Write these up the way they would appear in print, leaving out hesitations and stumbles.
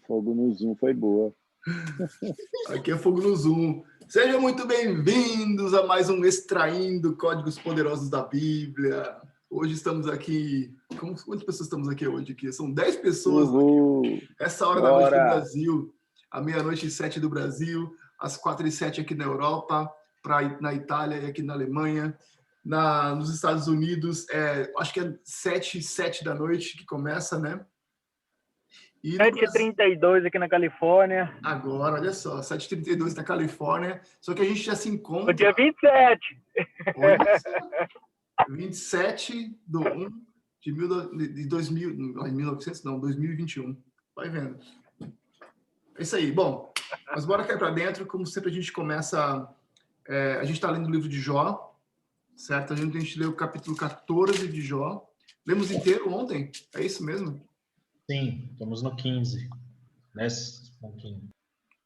Fogo no Zoom foi boa. Aqui é Fogo no Zoom. Sejam muito bem-vindos a mais um Extraindo Códigos Poderosos da Bíblia. Hoje estamos aqui... Quantas pessoas estamos aqui hoje? São 10 pessoas aqui. Essa hora da noite do Brasil, à meia-noite e 7 do Brasil, às 4h07 aqui na Europa, na Itália e aqui na Alemanha. Nos Estados Unidos, acho que é 7h07 da noite que começa, né? 7h32 aqui na Califórnia. Agora, olha só, 7h32 na Califórnia. Só que a gente já se encontra... No dia 27. Olha só, 2021. Vai vendo. É isso aí. Bom, mas bora cair para dentro. Como sempre, a gente começa... a gente está lendo o livro de Jó, certo? A gente leu o capítulo 14 de Jó. Lemos inteiro ontem? É isso mesmo? Sim, estamos no 15. Nesse pouquinho.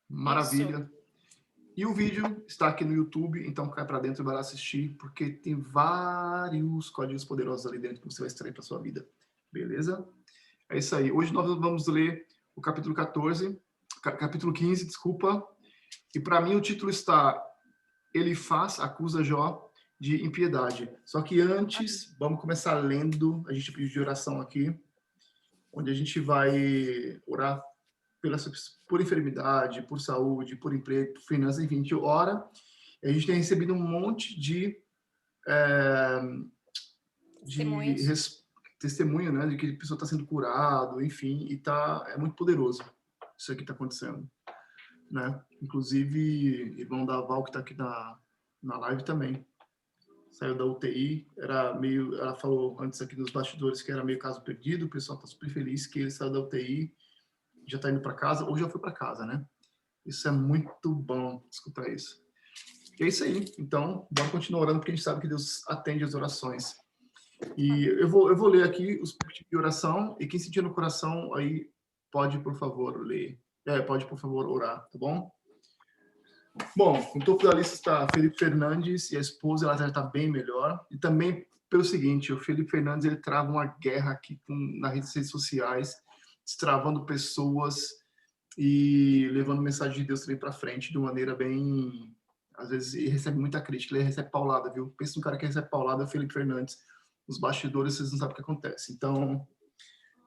Maravilha. Isso. E o vídeo está aqui no YouTube, então cai para dentro e vai lá assistir, porque tem vários códigos poderosos ali dentro que você vai extrair para sua vida. Beleza? É isso aí. Hoje nós vamos ler o capítulo 15, desculpa. E para mim o título está Elifaz acusa Jó de impiedade. Só que antes, vamos começar lendo, a gente pediu de oração aqui, onde a gente vai orar por enfermidade, por saúde, por emprego, por finanças, enfim, a gente ora. E a gente tem recebido um monte de testemunho, né, de que a pessoa está sendo curado, enfim, e é muito poderoso isso aqui está acontecendo, né? Inclusive, irmão da Val, que está aqui na live também, saiu da UTI, ela falou antes aqui nos bastidores que era meio caso perdido, o pessoal está super feliz que ele saiu da UTI, já está indo para casa, ou já foi para casa, né? Isso é muito bom escutar isso. E é isso aí. Então, bora continuar orando, porque a gente sabe que Deus atende as orações. E eu vou ler aqui os pedidos de oração, e quem sentir no coração aí pode, por favor, ler. Pode, por favor, orar, tá bom? Bom, no topo da lista está Felipe Fernandes, e a esposa, ela já está bem melhor. E também pelo seguinte, o Felipe Fernandes, ele trava uma guerra aqui nas redes sociais, destravando pessoas e levando mensagem de Deus também para frente de uma maneira bem... Às vezes ele recebe muita crítica, ele recebe paulada, viu? Pensa no cara que recebe paulada, é o Felipe Fernandes. Os bastidores, vocês não sabem o que acontece. Então,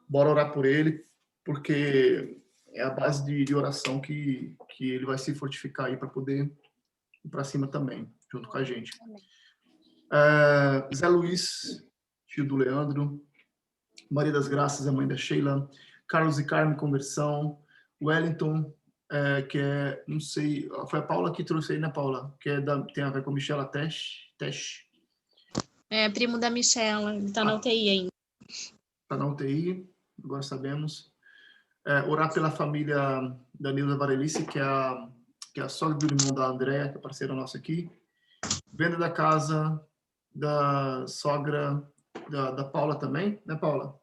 bora orar por ele, porque é a base de oração que ele vai se fortificar aí para poder ir para cima também, junto com a gente. Zé Luiz, filho do Leandro, Maria das Graças, a mãe da Sheila, Carlos e Carmen, conversão, Wellington, que é, não sei, foi a Paula que trouxe aí, né, Paula? Que tem a ver com a Michela Tesh. É primo da Michela, ele tá na UTI ainda. Tá na UTI, agora sabemos. Orar pela família da Nilda Varelice, que é a sogra do irmão da Andréa, que é parceira nossa aqui. Venda da casa da sogra da Paula também, né, Paula?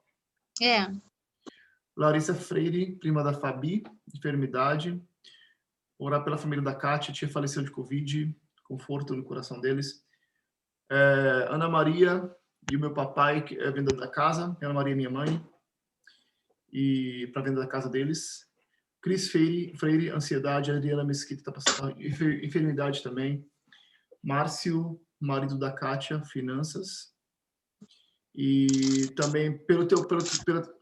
É. Larissa Freire, prima da Fabi, enfermidade. Orar pela família da Kátia, tia faleceu de Covid, conforto no coração deles. Ana Maria e o meu papai, que é venda da casa. Ana Maria é minha mãe. E para venda da casa deles. Cris Freire, ansiedade. Adriana Mesquita está passando enfermidade também. Márcio, marido da Kátia, finanças. E também pela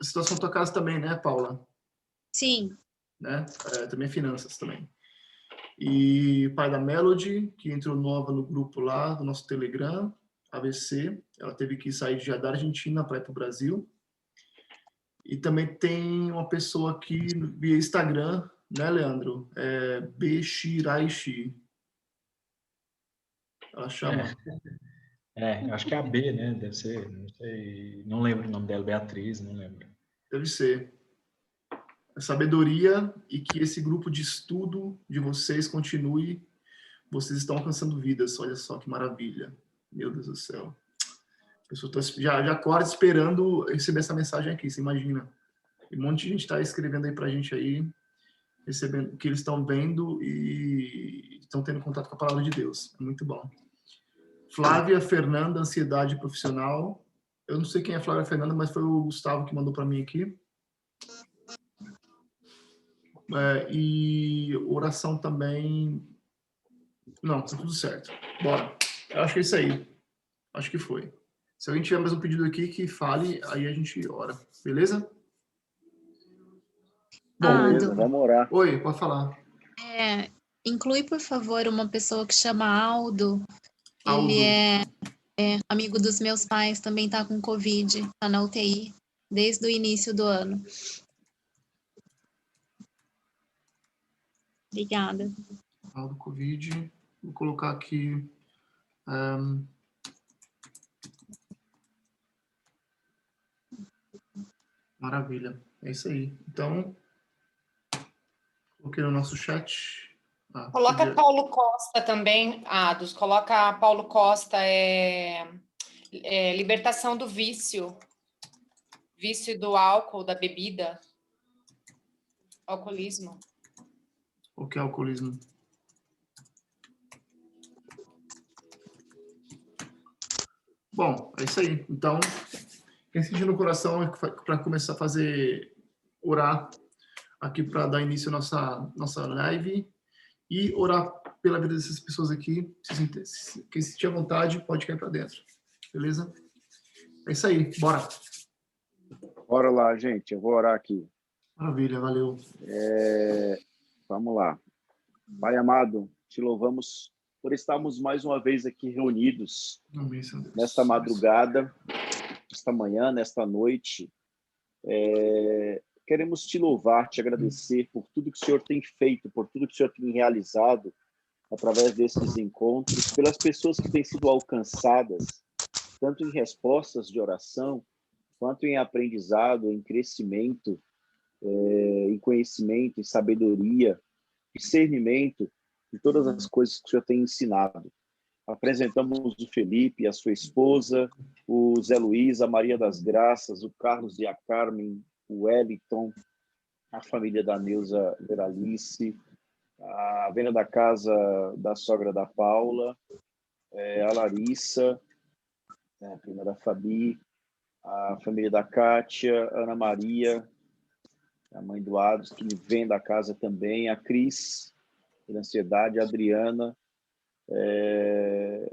situação da tua casa também, né, Paula? Sim. Né? Também finanças também. E pai da Melody, que entrou nova no grupo lá do nosso Telegram, AVC. Ela teve que sair da Argentina para ir para o Brasil. E também tem uma pessoa aqui via Instagram, né, Leandro? Beshiraishi. Ela chama... eu acho que é a B, né? Deve ser, não sei, não lembro o nome dela, Beatriz, não lembro. Deve ser. Sabedoria, e que esse grupo de estudo de vocês continue. Vocês estão alcançando vidas, olha só que maravilha. Meu Deus do céu. A pessoa já acorda esperando receber essa mensagem aqui, você imagina. E um monte de gente está escrevendo aí pra gente aí, recebendo o que eles estão vendo e estão tendo contato com a palavra de Deus. É muito bom. Flávia Fernanda, ansiedade profissional. Eu não sei quem é Flávia Fernanda, mas foi o Gustavo que mandou para mim aqui. E oração também. Não, tá tudo certo. Bora. Eu acho que é isso aí. Acho que foi. Se alguém tiver mais um pedido aqui, que fale, aí a gente ora. Beleza? Bom, Beleza, Aldo, vamos orar. oi, pode falar. inclui, por favor, uma pessoa que chama Aldo. Aldo. Ele é amigo dos meus pais, também tá com Covid, tá na UTI, desde o início do ano. Obrigada. Aldo Covid. Vou colocar aqui. Maravilha. É isso aí. Então, coloquei no nosso chat. Coloca Paulo Costa também, Ados. Coloca Paulo Costa, libertação do vício do álcool, da bebida, alcoolismo. O que é alcoolismo? Bom, é isso aí. Então, quem sentiu no coração para começar a orar aqui para dar início à nossa live e orar pela vida dessas pessoas aqui. Quem sentir à vontade pode cair para dentro. Beleza? É isso aí. Bora. Bora lá, gente. Eu vou orar aqui. Maravilha, valeu. Vamos lá. Pai amado, te louvamos por estarmos mais uma vez aqui reunidos Amém, Senhor Deus. nesta madrugada, esta manhã, nesta noite. Queremos te louvar, te agradecer por tudo que o Senhor tem feito, por tudo que o Senhor tem realizado através desses encontros, pelas pessoas que têm sido alcançadas, tanto em respostas de oração, quanto em aprendizado, em crescimento, em conhecimento, em sabedoria, discernimento de todas as coisas que o Senhor tem ensinado. Apresentamos o Felipe, a sua esposa, o Zé Luiz, a Maria das Graças, o Carlos e a Carmen, o Wellington, a família da Neuza Veralice, a venda da casa da sogra da Paula, a Larissa, a prima da Fabi, a família da Kátia, Ana Maria, a mãe do Ados, que vem da casa também, a Cris, da Ansiedade, a Adriana,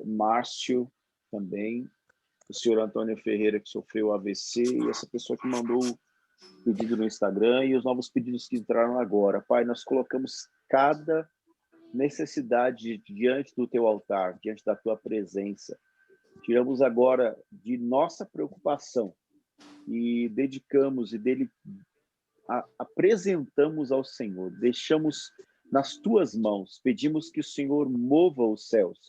Márcio também, o senhor Antônio Ferreira, que sofreu AVC, e essa pessoa que mandou o pedido no Instagram, e os novos pedidos que entraram agora. Pai, nós colocamos cada necessidade diante do teu altar, diante da tua presença. Tiramos agora de nossa preocupação e dedicamos e apresentamos ao Senhor, deixamos nas tuas mãos, pedimos que o Senhor mova os céus,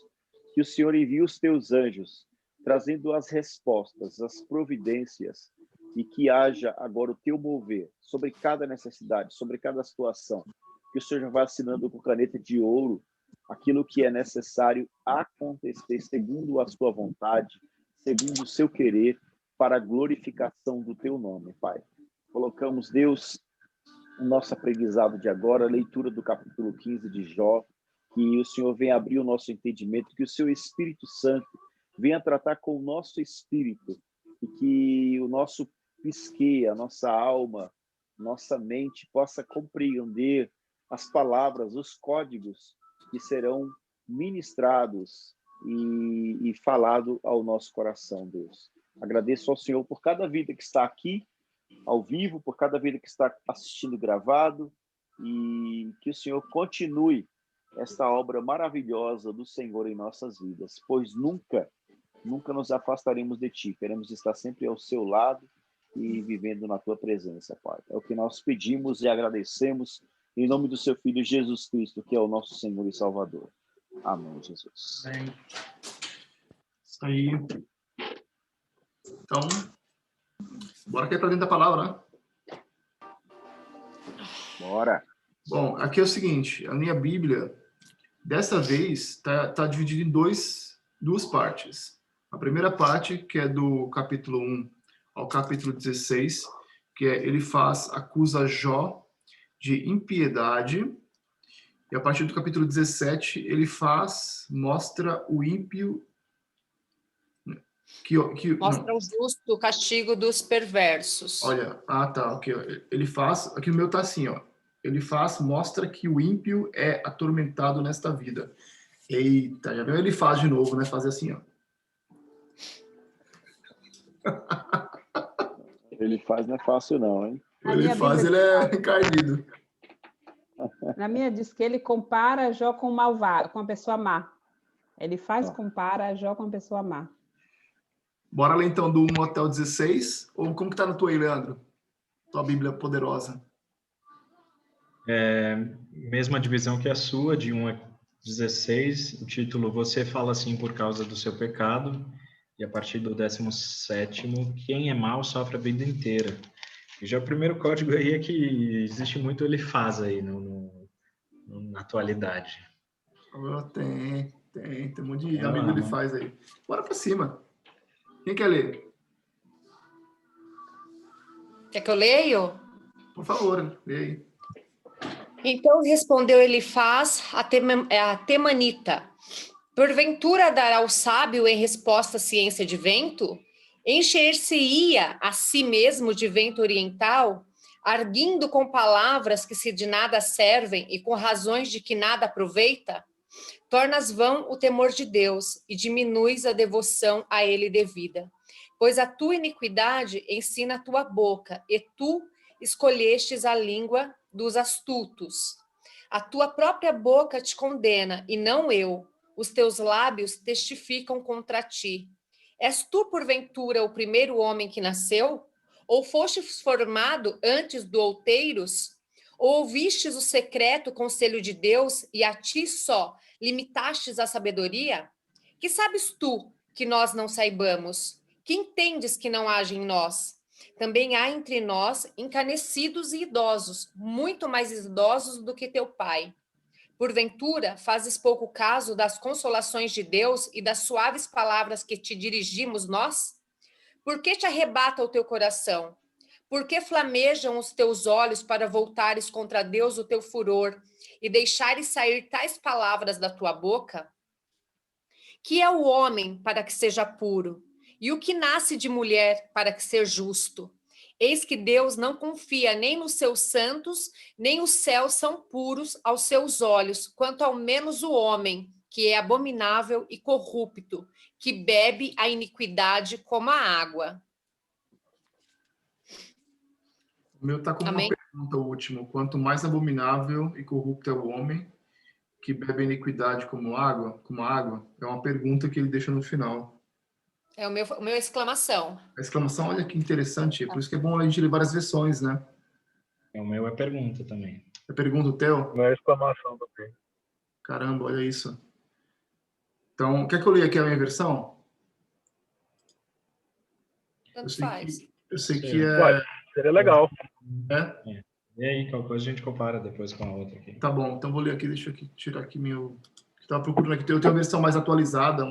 que o Senhor envie os teus anjos, trazendo as respostas, as providências, e que haja agora o teu mover sobre cada necessidade, sobre cada situação, que o Senhor já vai assinando com caneta de ouro aquilo que é necessário acontecer segundo a sua vontade, segundo o seu querer, para a glorificação do teu nome, Pai. Colocamos, Deus, o nosso aprendizado de agora, a leitura do capítulo 15 de Jó, que o Senhor venha abrir o nosso entendimento, que o seu Espírito Santo venha tratar com o nosso espírito, e que o nosso psique, a nossa alma, nossa mente possa compreender as palavras, os códigos que serão ministrados e falado ao nosso coração, Deus. Agradeço ao Senhor por cada vida que está aqui, ao vivo, por cada vida que está assistindo gravado, e que o Senhor continue esta obra maravilhosa do Senhor em nossas vidas, pois nunca nos afastaremos de Ti, queremos estar sempre ao seu lado e vivendo na Tua presença, Pai. É o que nós pedimos e agradecemos em nome do Seu Filho Jesus Cristo, que é o nosso Senhor e Salvador. Amém, Jesus. Amém. Isso aí. Então, bora cair para dentro da palavra, né? Bora. Bom, aqui é o seguinte, a minha Bíblia, dessa vez, tá dividida em duas partes. A primeira parte, que é do capítulo 1 ao capítulo 16, que ele acusa Jó de impiedade, e a partir do capítulo 17, ele mostra o ímpio Mostra o justo castigo dos perversos. Olha, tá, ok. Ele aqui o meu tá assim, ó. Elifaz mostra que o ímpio é atormentado nesta vida. Eita, já viu Elifaz de novo, né? Fazer assim, ó. Ele faz não é fácil não, hein? O Elifaz, ele é encardido. Na minha diz que ele compara Jó com o malvado, com a pessoa má. Elifaz compara Jó com a pessoa má. Bora ler então do 1 até o 16? Ou como que tá na tua aí, Leandro? Tua Bíblia poderosa. Mesma divisão que a sua, de 1 a 16, o título Você fala assim por causa do seu pecado, e a partir do 17º, quem é mau sofre a vida inteira. E já o primeiro código aí é que existe muito Elifaz aí na atualidade. Oh, tem um monte de amigo Elifaz aí. Bora pra cima. Quem quer ler? Quer que eu leio? Por favor, lê aí. Então respondeu Elifaz a Temanita: porventura dará o sábio em resposta ciência de vento? Encher-se-ia a si mesmo de vento oriental, arguindo com palavras que se de nada servem e com razões de que nada aproveita? Tornas vão o temor de Deus e diminuis a devoção a ele devida. Pois a tua iniquidade ensina a tua boca, e tu escolhestes a língua dos astutos. A tua própria boca te condena, e não eu. Os teus lábios testificam contra ti. És tu, porventura, o primeiro homem que nasceu? Ou fostes formado antes do outeiros? Ou ouvistes o secreto conselho de Deus, e a ti só limitastes a sabedoria? Que sabes tu que nós não saibamos? Que entendes que não haja em nós? Também há entre nós encanecidos e idosos, muito mais idosos do que teu pai. Porventura, fazes pouco caso das consolações de Deus e das suaves palavras que te dirigimos nós? Por que te arrebata o teu coração? Por que flamejam os teus olhos para voltares contra Deus o teu furor e deixares sair tais palavras da tua boca? Que é o homem para que seja puro? E o que nasce de mulher para que seja justo? Eis que Deus não confia nem nos seus santos, nem os céus são puros aos seus olhos, quanto ao menos o homem, que é abominável e corrupto, que bebe a iniquidade como a água. O meu tá como Amém? uma pergunta, o último. Quanto mais abominável e corrupto é o homem, que bebe a iniquidade como água, é uma pergunta que ele deixa no final. É o meu exclamação. A exclamação, olha que interessante, por isso que é bom a gente ler várias versões, né? O meu é pergunta também. É pergunta o teu? Não é exclamação também. Caramba, olha isso. Então, quer que eu leia aqui a minha versão? Tanto faz. Eu sei que Sim. é... Ué, seria legal. É? E aí, qualquer coisa a gente compara depois com a outra aqui. Tá bom, então vou ler aqui, deixa eu tirar aqui meu... Estava procurando aqui, eu tenho a versão mais atualizada,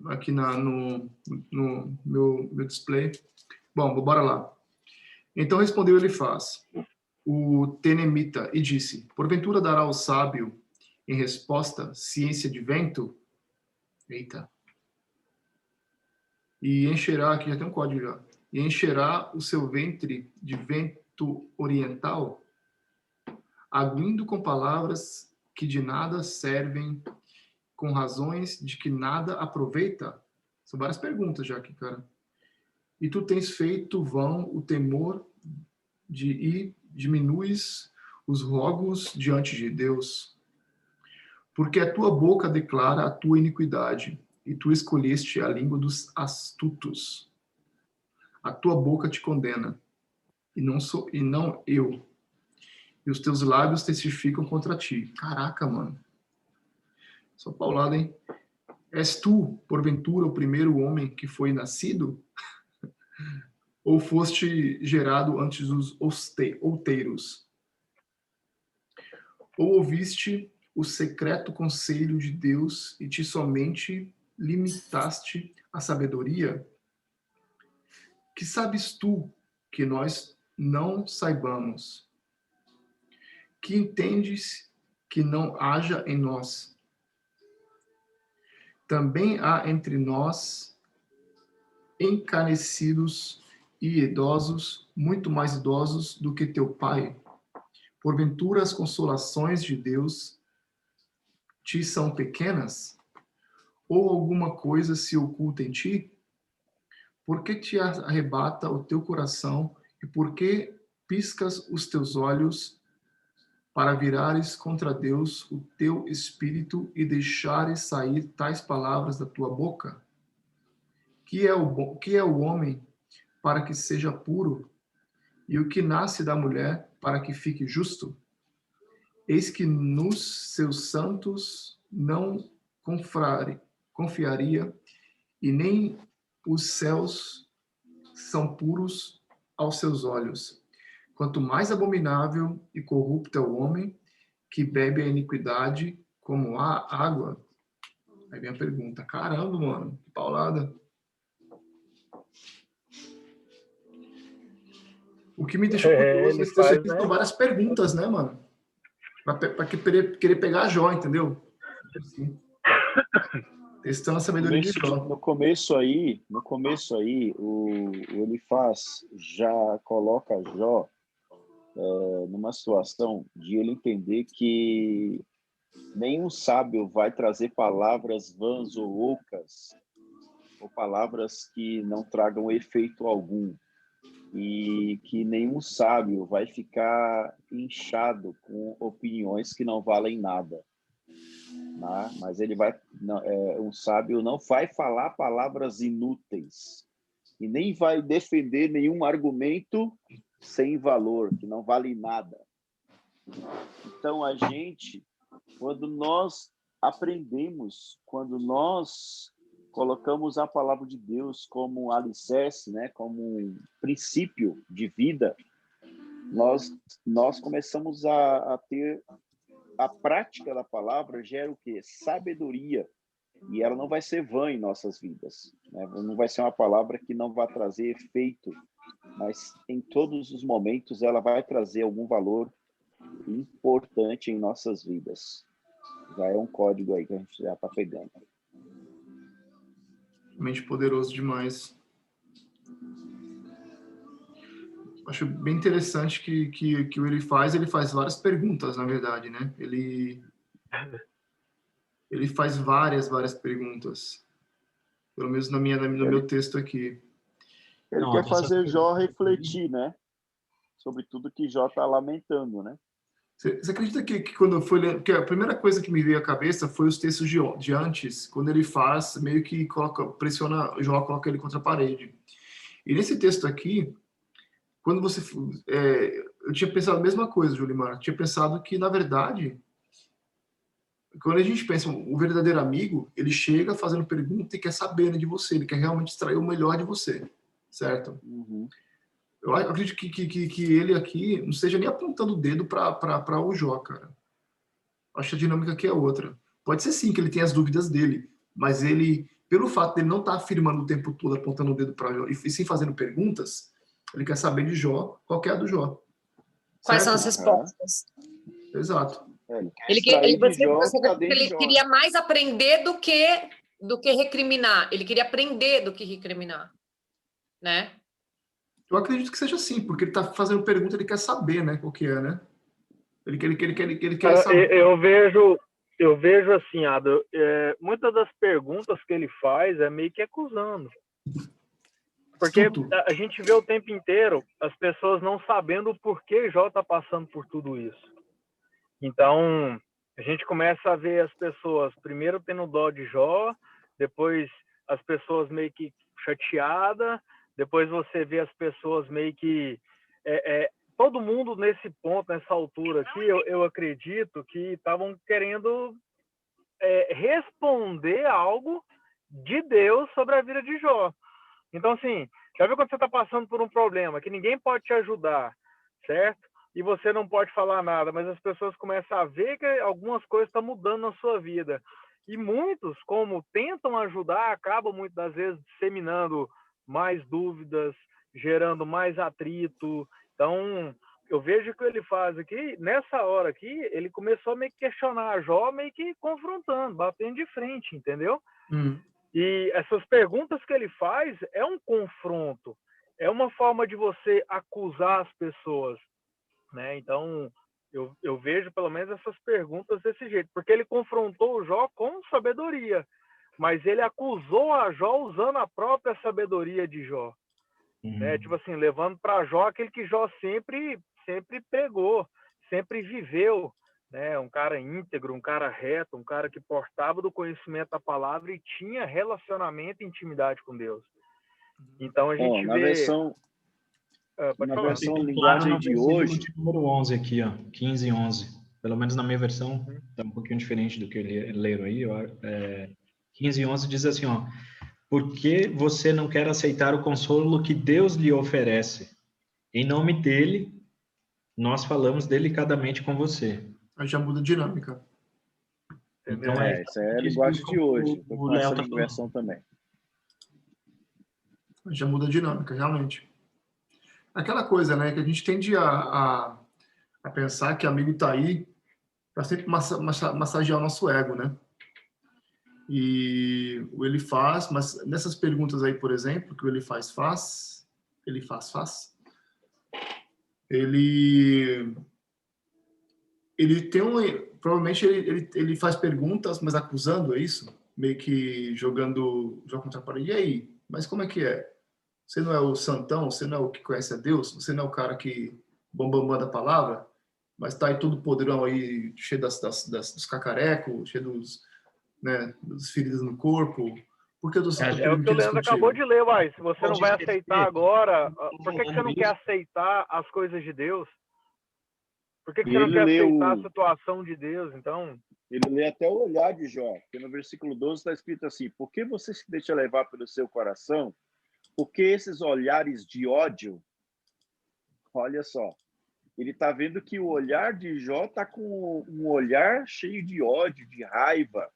aqui no meu display. Bom, bora lá. Então respondeu Elifaz, o Tenemita, e disse: porventura dará o sábio em resposta ciência de vento? Eita. E encherá, aqui já tem um código já, e encherá o seu ventre de vento oriental, arguindo com palavras que de nada servem, com razões de que nada aproveita? São várias perguntas já aqui, cara. E tu tens feito vão o temor e diminuis os rogos diante de Deus. Porque a tua boca declara a tua iniquidade, e tu escolheste a língua dos astutos. A tua boca te condena, e não eu. E os teus lábios testificam contra ti. Caraca, mano. Só paulada, hein? És tu, porventura, o primeiro homem que foi nascido? Ou foste gerado antes dos outeiros? Ou ouviste o secreto conselho de Deus e te somente limitaste a sabedoria? Que sabes tu que nós não saibamos? Que entendes que não haja em nós? Também há entre nós encanecidos e idosos, muito mais idosos do que teu pai. Porventura as consolações de Deus te são pequenas? Ou alguma coisa se oculta em ti? Por que te arrebata o teu coração e por que piscas os teus olhos para virares contra Deus o teu espírito e deixares sair tais palavras da tua boca? Que é o homem para que seja puro e o que nasce da mulher para que fique justo? Eis que nos seus santos não confiaria e nem os céus são puros aos seus olhos. Quanto mais abominável e corrupto é o homem que bebe a iniquidade como a água. Aí vem a pergunta. Caramba, mano, que paulada. O que me deixou curioso nesse texto aqui são várias perguntas, né, mano? Pra querer pegar a Jó, entendeu? Assim. Testando a sabedoria de Jó. No começo aí, o Elifaz já coloca Jó numa situação de ele entender que nenhum sábio vai trazer palavras vãs ou ocas, ou palavras que não tragam efeito algum, e que nenhum sábio vai ficar inchado com opiniões que não valem nada. Né? Mas um sábio não vai falar palavras inúteis e nem vai defender nenhum argumento sem valor, que não vale nada. Então, a gente, quando nós aprendemos, quando nós colocamos a palavra de Deus como um alicerce, né, como um princípio de vida, nós começamos a ter a prática da palavra gera o quê? Sabedoria. E ela não vai ser vã em nossas vidas, né? Não vai ser uma palavra que não vai trazer efeito, mas em todos os momentos ela vai trazer algum valor importante em nossas vidas. Já é um código aí que a gente já está pegando. Realmente poderoso demais. Acho bem interessante que o ele faz várias perguntas, na verdade, né? Ele faz várias perguntas. Pelo menos no meu texto aqui. Ele quer fazer Jó refletir, né? Sobre tudo que Jó está lamentando, né? Você acredita que quando eu fui ler, que a primeira coisa que me veio à cabeça foi os textos de antes, quando ele faz, meio que pressiona Jó, coloca ele contra a parede. E nesse texto aqui, quando você... eu tinha pensado a mesma coisa, Julimar. Eu tinha pensado que, na verdade, quando a gente pensa, o verdadeiro amigo, ele chega fazendo pergunta e quer saber, né, de você. Ele quer realmente extrair o melhor de você, certo? Uhum. Eu acredito que ele aqui não esteja nem apontando o dedo para o Jó, cara. Acho que a dinâmica aqui é outra. Pode ser sim que ele tenha as dúvidas dele, mas ele, pelo fato dele não estar afirmando o tempo todo, apontando o dedo para Jó, e sim fazendo perguntas, ele quer saber de Jó, qual que é a do Jó. Quais certo? são as respostas? Exato. Ele queria mais aprender do que recriminar. Ele queria aprender do que recriminar, né? Eu acredito que seja assim, porque ele está fazendo pergunta, ele quer saber, né, qual que é, né? Ele quer saber. Eu vejo assim, Ado, muitas das perguntas que ele faz é meio que acusando. Porque a gente vê o tempo inteiro as pessoas não sabendo o porquê Jó está passando por tudo isso. Então, a gente começa a ver as pessoas primeiro tendo dó de Jó, depois as pessoas meio que chateadas, depois você vê as pessoas meio que... todo mundo nesse ponto, nessa altura aqui, eu acredito que estavam querendo responder algo de Deus sobre a vida de Jó. Então, assim, já viu quando você está passando por um problema que ninguém pode te ajudar, certo? E você não pode falar nada, mas as pessoas começam a ver que algumas coisas estão mudando na sua vida. E muitos, como tentam ajudar, acabam muitas das vezes disseminando mais dúvidas, gerando mais atrito. Então, eu vejo que ele faz aqui, nessa hora aqui, ele começou a meio que questionar a Jó, meio que confrontando, batendo de frente, entendeu? E essas perguntas que ele faz é um confronto, é uma forma de você acusar as pessoas, né? Então, Eu vejo pelo menos essas perguntas desse jeito, porque ele confrontou o Jó com sabedoria, mas ele acusou a Jó usando a própria sabedoria de Jó, né? Tipo assim, levando para Jó aquele que Jó sempre pregou, sempre viveu, né? Um cara íntegro, um cara reto, um cara que portava do conhecimento da palavra e tinha relacionamento e intimidade com Deus. Então a gente na vê... versão, pode na falar. versão Claro, linguagem no de versículo hoje, de número 11 aqui, ó, 15 e 11. Pelo menos na minha versão, está um pouquinho diferente do que leram aí. 15 e 11 diz assim, ó, por que você não quer aceitar o consolo que Deus lhe oferece? Em nome dele, nós falamos delicadamente com você. Aí já muda a dinâmica. Entendeu? Então, essa é a isso linguagem que de hoje. Tô o com Léo essa tá falando. versão também. Aí já muda a dinâmica, realmente. Aquela coisa, né, que a gente tende a pensar que amigo tá aí para sempre massagear o nosso ego, né? E o ele faz, mas nessas perguntas aí, por exemplo, que o ele faz, ele tem provavelmente ele faz perguntas, mas acusando, é isso? Meio que jogando contra a parede. E aí? Mas como é que é? Você não é o santão? Você não é o que conhece a Deus? Você não é o cara que bambambam da palavra? Mas tá aí todo podrão aí, cheio dos cacarecos, cheio dos feridas no corpo. Por que eu tô É o que o permitindo isso Leandro acabou contigo? de ler, uai. Se você não Pode vai esquecer. aceitar agora, por que você Falando não isso. quer aceitar as coisas de Deus? Por que E você não ele quer lê aceitar a situação de Deus? Então, ele lê até o olhar de Jó, porque no versículo 12 está escrito assim: por que você se deixa levar pelo seu coração? Porque esses olhares de ódio, olha só, ele está vendo que o olhar de Jó está com um olhar cheio de ódio, de raiva,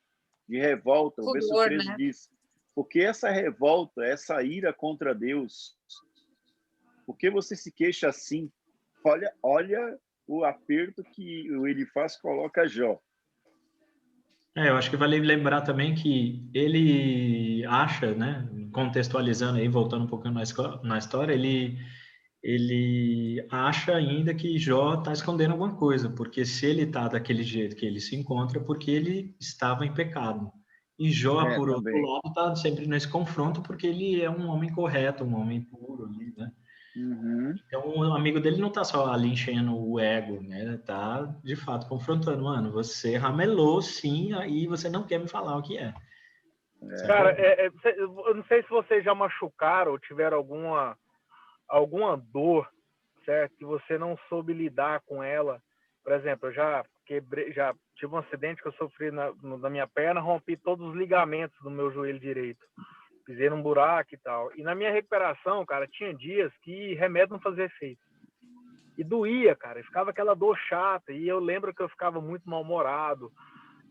de revolta. O verso Pudor, 13 né? diz: porque essa revolta, essa ira contra Deus, por que você se queixa assim? Olha o aperto que o Elifaz coloca Jó. Eu acho que vale lembrar também que ele acha, né, contextualizando aí, voltando um pouquinho na história, ele acha ainda que Jó está escondendo alguma coisa, porque se ele está daquele jeito que ele se encontra, porque ele estava em pecado. E Jó, por outro Também. lado, está sempre nesse confronto, porque ele é um homem correto, um homem puro ali, né? Uhum. Então, o amigo dele não tá só ali enchendo o ego, né? Tá, de fato, confrontando. Mano, você ramelou, sim, aí você não quer me falar o que é. cara, eu não sei se vocês já machucaram ou tiveram alguma dor, certo? Que você não soube lidar com ela. Por exemplo, eu já tive um acidente que eu sofri na minha perna, rompi todos os ligamentos do meu joelho direito. Pisei num buraco e tal. E na minha recuperação, cara, tinha dias que remédio não fazia efeito. E doía, cara. E ficava aquela dor chata. E eu lembro que eu ficava muito mal-humorado,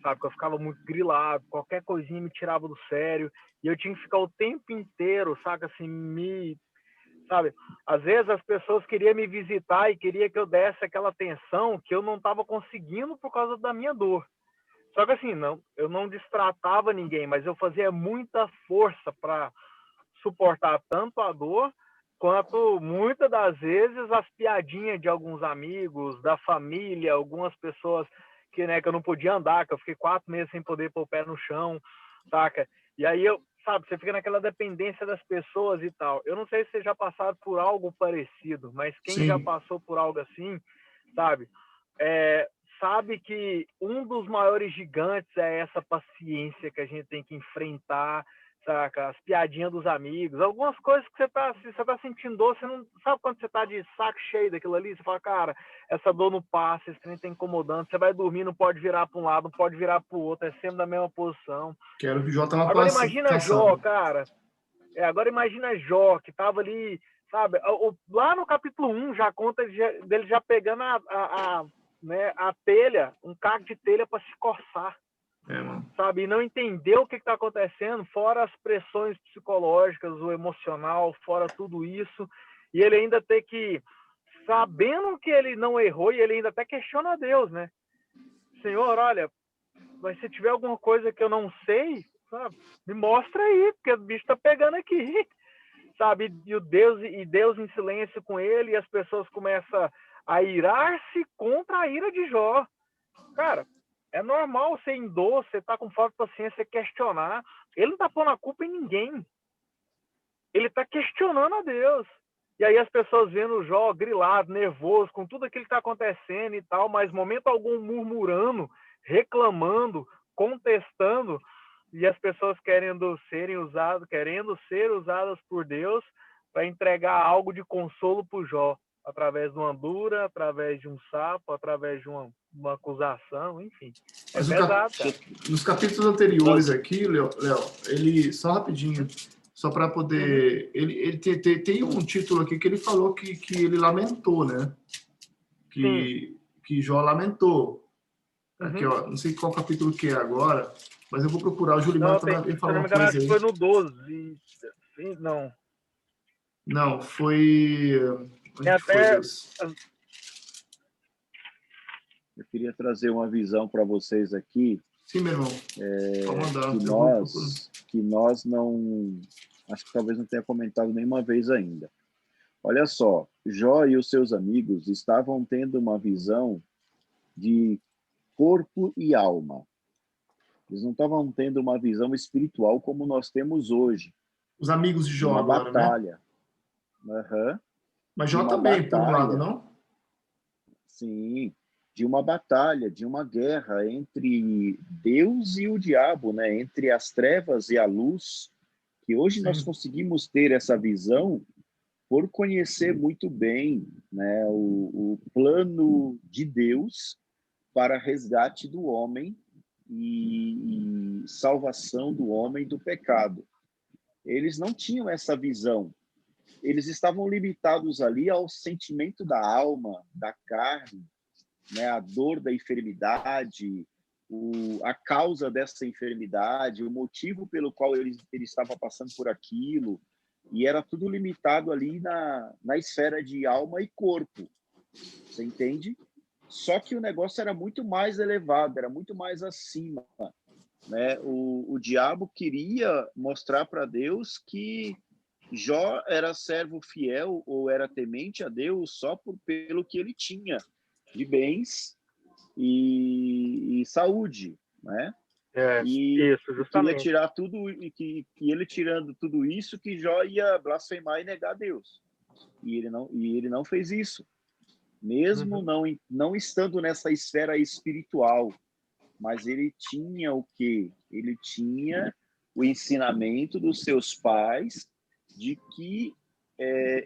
sabe? Que eu ficava muito grilado. Qualquer coisinha me tirava do sério. E eu tinha que ficar o tempo inteiro, saca? Assim, sabe? Às vezes as pessoas queriam me visitar e queriam que eu desse aquela atenção que eu não estava conseguindo por causa da minha dor. Só que assim, eu não destratava ninguém, mas eu fazia muita força para suportar tanto a dor, quanto muitas das vezes as piadinhas de alguns amigos, da família, algumas pessoas que eu não podia andar, que eu fiquei 4 meses sem poder pôr o pé no chão, saca? E aí sabe, você fica naquela dependência das pessoas e tal. Eu não sei se você já passaram por algo parecido, mas quem Sim. já passou por algo assim, sabe? Sabe que um dos maiores gigantes é essa paciência que a gente tem que enfrentar, saca? As piadinhas dos amigos, algumas coisas que você tá sentindo dor, você não sabe quando você tá de saco cheio daquilo ali, você fala, cara, essa dor não passa, esse trem tá incomodando, você vai dormir, não pode virar para um lado, não pode virar para o outro, é sempre na mesma posição. Quero que o Jó tava Agora imagina Jó, cansado. cara. Agora imagina Jó, que tava ali, sabe? Lá no capítulo 1 já conta dele já pegando a telha, um caco de telha para se coçar. Mano. Sabe? E não entendeu o que está acontecendo, fora as pressões psicológicas, o emocional, fora tudo isso. E ele ainda tem que, sabendo que ele não errou, e ele ainda até questiona a Deus, né? Senhor, olha, mas se tiver alguma coisa que eu não sei, sabe? Me mostra aí, porque o bicho tá pegando aqui, sabe? E Deus em silêncio com ele, e as pessoas começam a irar-se contra a ira de Jó. Cara, é normal você em dor, você tá com falta de paciência, questionar. Ele não tá pondo a culpa em ninguém. Ele tá questionando a Deus. E aí as pessoas vendo o Jó grilado, nervoso, com tudo aquilo que tá acontecendo e tal, mas momento algum murmurando, reclamando, contestando, e as pessoas querendo ser usadas por Deus para entregar algo de consolo para o Jó, através de uma dura, através de um sapo, através de uma acusação, enfim. É Mas pesado, cara. nos capítulos anteriores aqui, Léo, ele, só rapidinho, só para poder... Ele tem um título aqui que ele falou que ele lamentou, né? Que Jó lamentou. Aqui, ó, não sei qual capítulo que é agora, mas eu vou procurar. O Julimar também falou uma coisa aí. Foi no 12. Não. Não, foi... Onde É foi até... isso? Eu queria trazer uma visão para vocês aqui. Sim, meu irmão. Pode mandar. Que nós não... Acho que talvez não tenha comentado nenhuma vez ainda. Olha só, Jó e os seus amigos estavam tendo uma visão de corpo e alma. Eles não estavam tendo uma visão espiritual como nós temos hoje. Os amigos de Jó uma agora, batalha. Né? Uhum. Mas Jó também, por um lado, não? Sim, de uma batalha, de uma guerra entre Deus e o diabo, né? Entre as trevas e a luz, que hoje nós conseguimos ter essa visão por conhecer muito bem, né, o plano de Deus para resgate do homem e salvação do homem do pecado. Eles não tinham essa visão. Eles estavam limitados ali ao sentimento da alma, da carne, né, a dor da enfermidade, a causa dessa enfermidade, o motivo pelo qual ele estava passando por aquilo, e era tudo limitado ali na esfera de alma e corpo. Você entende? Só que o negócio era muito mais elevado, era muito mais acima, né? O diabo queria mostrar para Deus que Jó era servo fiel ou era temente a Deus só pelo que ele tinha de bens e saúde, né? Isso, justamente. Queria tirar tudo, e que ele tirando tudo isso, que Jó ia blasfemar e negar Deus. E ele não fez isso. Mesmo não estando nessa esfera espiritual, mas ele tinha o quê? Ele tinha o ensinamento dos seus pais de que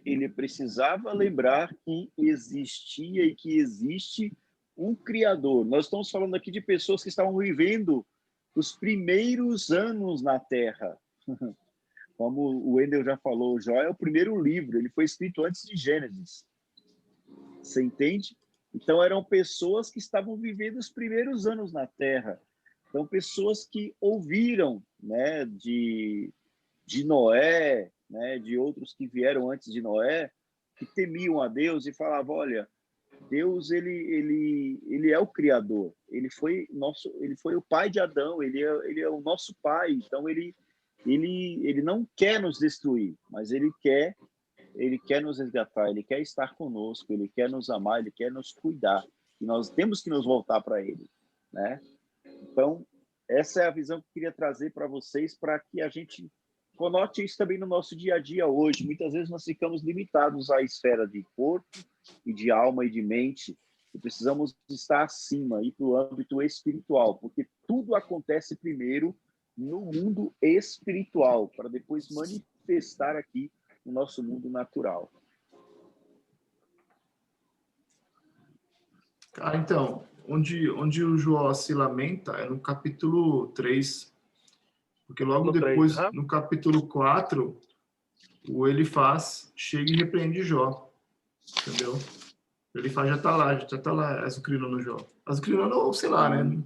ele precisava lembrar que existia e que existe um Criador. Nós estamos falando aqui de pessoas que estavam vivendo os primeiros anos na Terra. Como o Wendel já falou, Jó é o primeiro livro, ele foi escrito antes de Gênesis. Você entende? Então, eram pessoas que estavam vivendo os primeiros anos na Terra. Então, pessoas que ouviram, né, de Noé, né, de outros que vieram antes de Noé, que temiam a Deus e falavam, olha, Deus ele é o Criador, ele foi o pai de Adão, ele é o nosso pai, então ele não quer nos destruir, mas ele quer nos resgatar, ele quer estar conosco, ele quer nos amar, ele quer nos cuidar, e nós temos que nos voltar para ele, né? Então, essa é a visão que eu queria trazer para vocês, para que a gente conote isso também no nosso dia a dia hoje. Muitas vezes nós ficamos limitados à esfera de corpo e de alma e de mente, e precisamos estar acima, ir para o âmbito espiritual, porque tudo acontece primeiro no mundo espiritual, para depois manifestar aqui no nosso mundo natural. Então, onde o Jó se lamenta é no capítulo 3, porque logo depois, no capítulo 4, o Elifaz chega e repreende Jó, entendeu? O Elifaz já tá lá azucrinando Jó. Azucrinando, ou sei lá, né?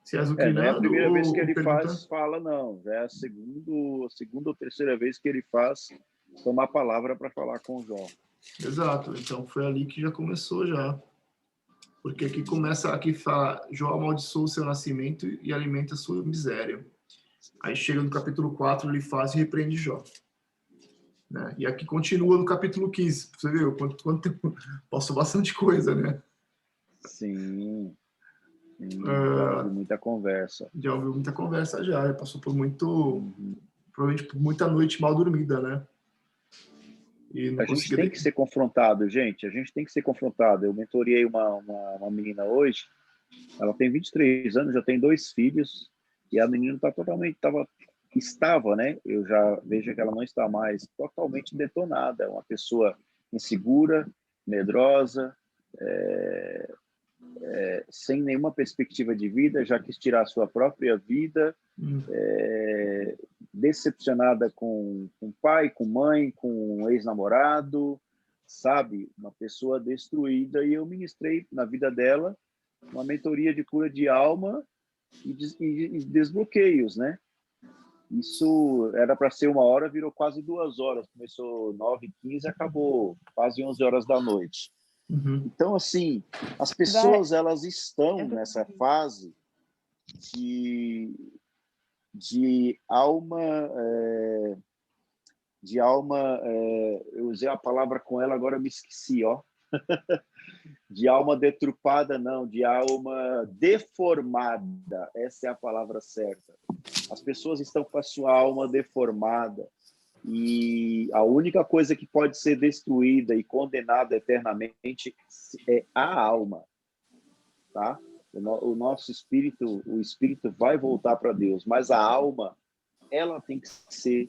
Se é azucrinando, não é a primeira vez que ele pergunta... fala, não. Já é a segunda ou terceira vez que ele faz tomar a palavra para falar com Jó. Exato. Então, foi ali que já começou, já. Porque aqui fala, Jó amaldiçoou o seu nascimento e alimenta a sua miséria. Aí chega no capítulo 4, ele faz e repreende Jó. né? E aqui continua no capítulo 15. Você viu quanto tempo? Passou bastante coisa, né? Sim. Já ouvi muita conversa. Já ouviu muita conversa já passou por provavelmente por muita noite mal dormida, né? E não A gente tem que ser confrontado, gente. A gente tem que ser confrontado. Eu mentorei uma menina hoje. Ela tem 23 anos, já tem 2 filhos. E a menina estava, né? Eu já vejo que ela não está mais totalmente detonada. É uma pessoa insegura, medrosa, sem nenhuma perspectiva de vida, já quis tirar a sua própria vida, decepcionada com pai, com mãe, com um ex-namorado, sabe? Uma pessoa destruída. E eu ministrei na vida dela uma mentoria de cura de alma e desbloqueios, né? Isso era para ser 1 hora, virou quase 2 horas. Começou 9h15, acabou quase 11 horas da noite. Então, assim, as pessoas elas estão nessa fase de alma, eu usei a palavra com ela, agora eu me esqueci, ó. De alma deturpada, não, de alma deformada, essa é a palavra certa. As pessoas estão com a sua alma deformada e a única coisa que pode ser destruída e condenada eternamente é a alma, tá? O nosso espírito, o espírito vai voltar para Deus, mas a alma, ela tem que ser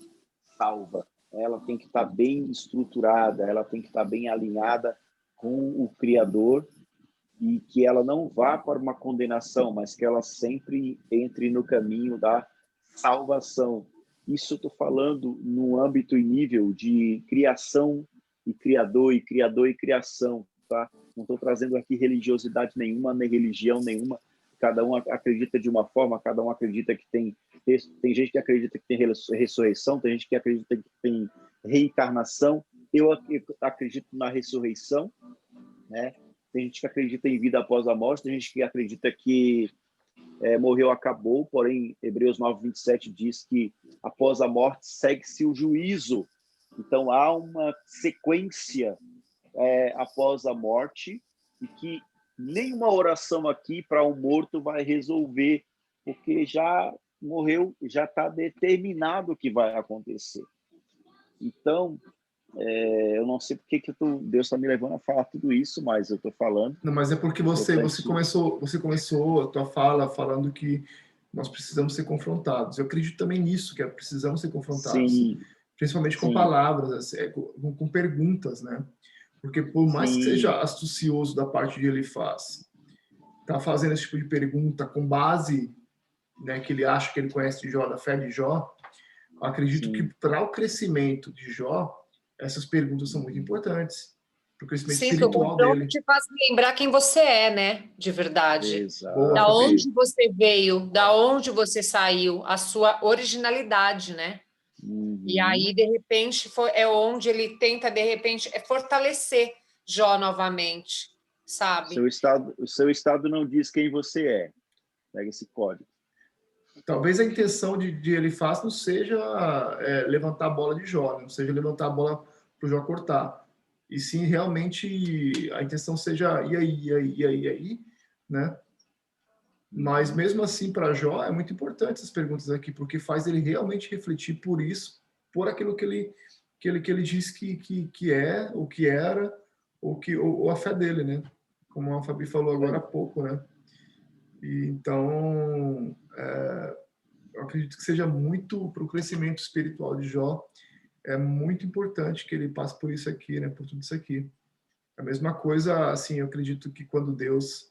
salva, ela tem que estar bem estruturada, ela tem que estar bem alinhada com o Criador e que ela não vá para uma condenação, mas que ela sempre entre no caminho da salvação. Isso eu estou falando no âmbito e nível de criação e criador e criação, tá? Não estou trazendo aqui religiosidade nenhuma, nem religião nenhuma. Cada um acredita de uma forma, cada um acredita que tem gente que acredita que tem ressurreição, tem gente que acredita que tem reencarnação. Eu acredito na ressurreição, né? Tem gente que acredita em vida após a morte, tem gente que acredita que morreu, acabou, porém, Hebreus 9:27 diz que após a morte segue-se o juízo. Então, há uma sequência após a morte e que nenhuma oração aqui para um morto vai resolver, porque já morreu, já está determinado o que vai acontecer. Então, eu não sei porque que Deus está me levando a falar tudo isso, mas eu estou falando. Não, mas é porque você começou a tua fala falando que nós precisamos ser confrontados. Eu acredito também nisso, que precisamos ser confrontados. Sim. Principalmente com Sim. palavras, com perguntas, né? Porque por mais que seja astucioso da parte de Elifaz, tá fazendo esse tipo de pergunta com base, né, que ele acha que ele conhece de Jó, da fé de Jó, acredito que para o crescimento de Jó, essas perguntas são muito importantes. Para o crescimento espiritual dele. Te faz lembrar quem você é, né? De verdade. Exato. Da onde você veio, da onde você saiu, a sua originalidade, né? E aí, de repente, é onde ele tenta, de repente, fortalecer Jó novamente, sabe? O seu estado não diz quem você é. Pega esse código. Talvez a intenção de Elifaz não seja levantar a bola de Jó, né? Não seja levantar a bola para o Jó cortar. E sim, realmente, a intenção seja e aí, né? Mas, mesmo assim, para Jó, é muito importante essas perguntas aqui, porque faz ele realmente refletir por isso, por aquilo que ele diz que é, o que era, ou a fé dele, né? Como a Fabi falou agora há pouco, né? E, então, eu acredito que seja muito para o crescimento espiritual de Jó, é muito importante que ele passe por isso aqui, né? Por tudo isso aqui. A mesma coisa, assim, eu acredito que quando Deus,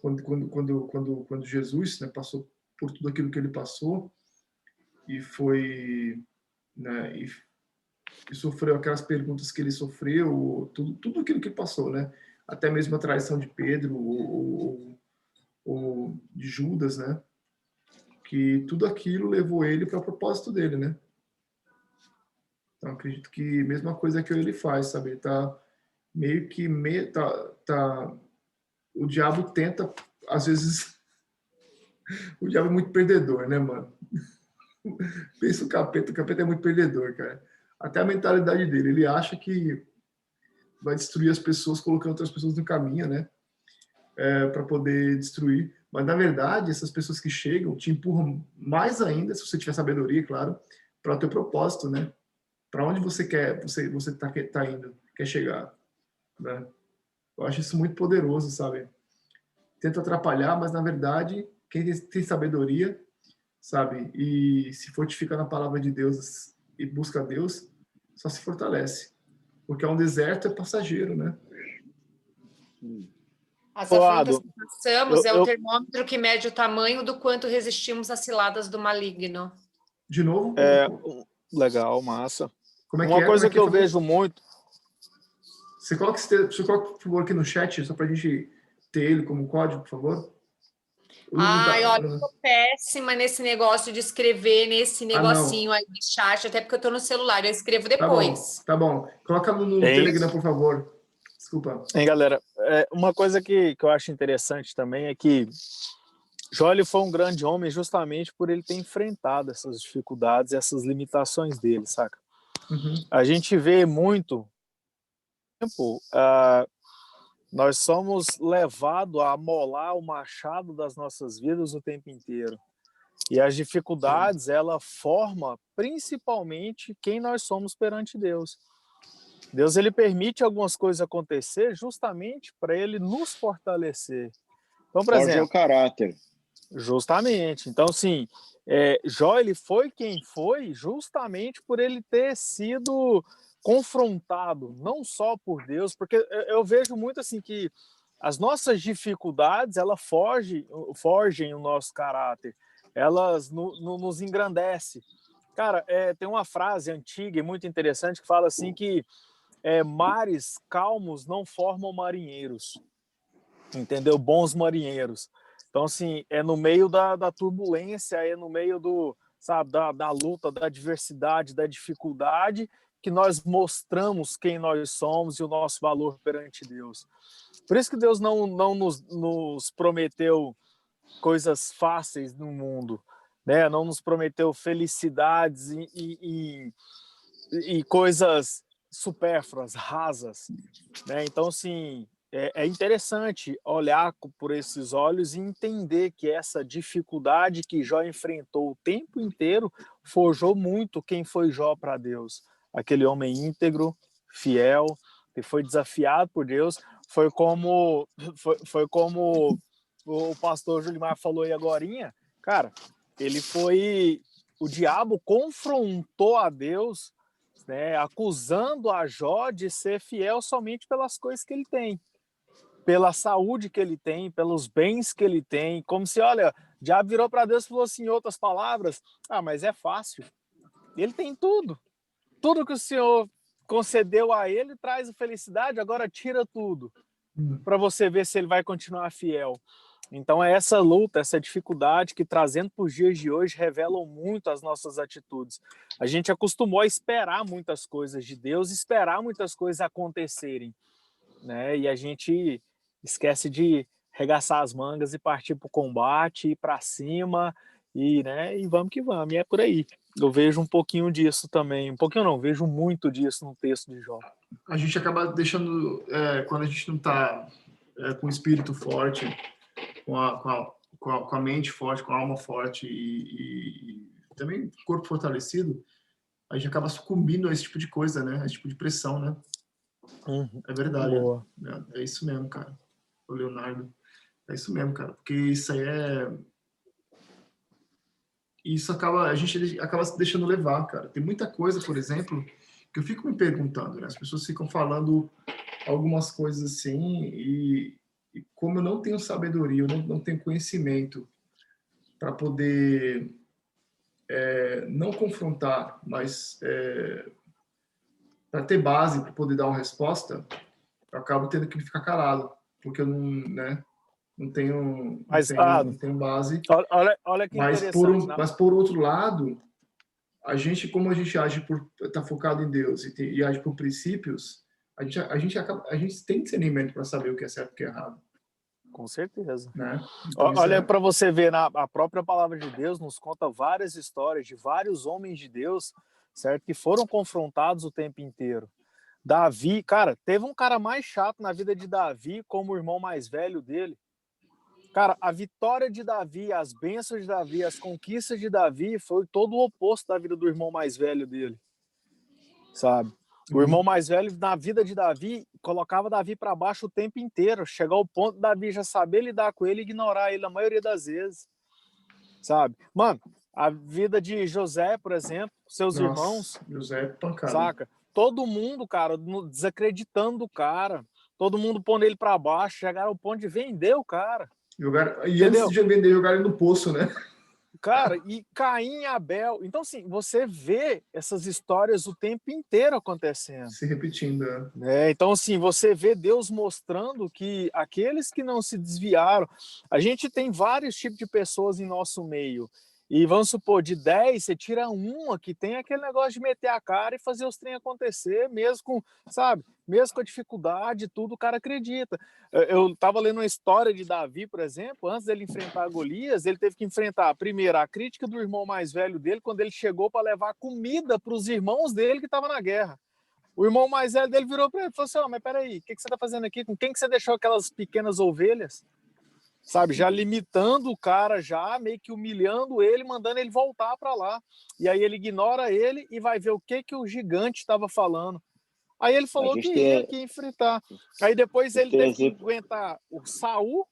quando Jesus, né, passou por tudo aquilo que ele passou e foi, né, e sofreu aquelas perguntas que ele sofreu, tudo aquilo que ele passou, né? Até mesmo a traição de Pedro ou de Judas, né? Que tudo aquilo levou ele para o propósito dele, né? Então, acredito que a mesma coisa que ele faz, sabe? Ele tá meio que o diabo tenta, às vezes, o diabo é muito perdedor, né, mano? Pensa o capeta é muito perdedor, cara. até a mentalidade dele. Ele acha que vai destruir as pessoas, colocando outras pessoas no caminho, né? Para poder destruir. Mas, na verdade, essas pessoas que chegam te empurram mais ainda, se você tiver sabedoria, claro, para o teu propósito, né? Para onde você tá indo, quer chegar, né? Eu acho isso muito poderoso, sabe? Tenta atrapalhar, mas, na verdade, quem tem sabedoria, sabe? E se fortifica na palavra de Deus e busca Deus, só se fortalece. Porque um deserto é passageiro, né? As Ô, afrontas Ado, que passamos é o eu, termômetro que mede o tamanho do quanto resistimos às ciladas do maligno. De novo, legal, massa. como é que Uma é? Como coisa é que é? eu Falei? vejo muito, Você coloca, por favor, aqui no chat, só para a gente ter ele como código, por favor. Ai, olha, eu tô péssima nesse negócio de escrever nesse negocinho aí de chat, até porque eu tô no celular, eu escrevo depois. Tá bom. Coloca no Telegram, por favor. Desculpa. hein, galera? Uma coisa que eu acho interessante também é que Jó ele foi um grande homem justamente por ele ter enfrentado essas dificuldades, essas limitações dele, saca? Uhum. A gente vê muito tempo, nós somos levados a amolar o machado das nossas vidas o tempo inteiro. E as dificuldades, ela forma principalmente quem nós somos perante Deus. Deus ele permite algumas coisas acontecer justamente para ele nos fortalecer. Então, por Forja o exemplo, caráter. justamente. Então, assim, Jó ele foi quem foi justamente por ele ter sido confrontado, não só por Deus, porque eu vejo muito assim que as nossas dificuldades, elas forgem o nosso caráter, elas nos engrandecem. Cara, tem uma frase antiga e muito interessante que fala assim que mares calmos não formam marinheiros, entendeu? Bons marinheiros. Então, assim, é no meio da turbulência, é no meio sabe, da luta, da adversidade, da dificuldade, que nós mostramos quem nós somos e o nosso valor perante Deus. Por isso que Deus não nos prometeu coisas fáceis no mundo, né? Não nos prometeu felicidades e coisas supérfluas, rasas, né? Então, assim, é interessante olhar por esses olhos e entender que essa dificuldade que Jó enfrentou o tempo inteiro forjou muito quem foi Jó para Deus. Aquele homem íntegro, fiel, que foi desafiado por Deus, foi como o pastor Julimar falou aí agorinha, cara, o diabo confrontou a Deus, né, acusando a Jó de ser fiel somente pelas coisas que ele tem, pela saúde que ele tem, pelos bens que ele tem, como se, olha, o diabo virou para Deus e falou assim, em outras palavras, mas é fácil, ele tem tudo que o Senhor concedeu a ele traz felicidade, agora tira tudo, para você ver se ele vai continuar fiel. Então é essa luta, essa dificuldade que, trazendo para os dias de hoje, revelam muito as nossas atitudes. A gente acostumou a esperar muitas coisas de Deus, esperar muitas coisas acontecerem, né? E a gente esquece de regaçar as mangas e partir para o combate, ir para cima, né? E vamos que vamos, e é por aí. Eu vejo um pouquinho disso também, um pouquinho não, vejo muito disso no texto de Jó. A gente acaba deixando, quando a gente não está com o espírito forte, com a mente forte, com a alma forte e também corpo fortalecido, a gente acaba sucumbindo a esse tipo de coisa, né? A esse tipo de pressão, né? É verdade. Boa. É isso mesmo, cara. O Leonardo. É isso mesmo, cara. Porque isso aí a gente acaba se deixando levar, cara. Tem muita coisa, por exemplo, que eu fico me perguntando, né? As pessoas ficam falando algumas coisas assim e como eu não tenho sabedoria, eu não tenho conhecimento para poder não confrontar, mas para ter base para poder dar uma resposta, eu acabo tendo que ficar calado, porque eu não tenho base. Olha que interessante. Mas por outro lado, como a gente age por estar focado em Deus e age por princípios, a gente tem discernimento para saber o que é certo e o que é errado. Com certeza. Né? Então, olha para você ver, a própria palavra de Deus nos conta várias histórias de vários homens de Deus certo? Que foram confrontados o tempo inteiro. Davi, cara, teve um cara mais chato na vida de Davi como o irmão mais velho dele. Cara, a vitória de Davi, as bênçãos de Davi, as conquistas de Davi foi todo o oposto da vida do irmão mais velho dele, sabe? O irmão mais velho, na vida de Davi, colocava Davi para baixo o tempo inteiro, chegar ao ponto de Davi já saber lidar com ele e ignorar ele a maioria das vezes, sabe? Mano, a vida de José, por exemplo, seus irmãos, José é pancada. saca? Todo mundo, cara, desacreditando o cara, todo mundo pondo ele para baixo, chegaram ao ponto de vender o cara. E antes de vender, jogar ele no poço, né? Cara, e Caim e Abel. Então, assim, você vê essas histórias o tempo inteiro acontecendo. Se repetindo. Então, assim, você vê Deus mostrando que aqueles que não se desviaram... A gente tem vários tipos de pessoas em nosso meio. E vamos supor, de 10, você tira uma que tem aquele negócio de meter a cara e fazer os trem acontecer, mesmo com, sabe, mesmo com a dificuldade, tudo o cara acredita. Eu estava lendo uma história de Davi, por exemplo, antes dele enfrentar Golias, ele teve que enfrentar, primeiro, a crítica do irmão mais velho dele, quando ele chegou para levar comida para os irmãos dele que estavam na guerra. O irmão mais velho dele virou para ele e falou assim, mas peraí, o que você está fazendo aqui? Com quem que você deixou aquelas pequenas ovelhas? Sabe, já limitando o cara, já meio que humilhando ele, mandando ele voltar para lá. E aí ele ignora ele e vai ver o que o gigante estava falando. Aí ele falou que ia enfrentar. Aí depois ele teve que aguentar o Saul.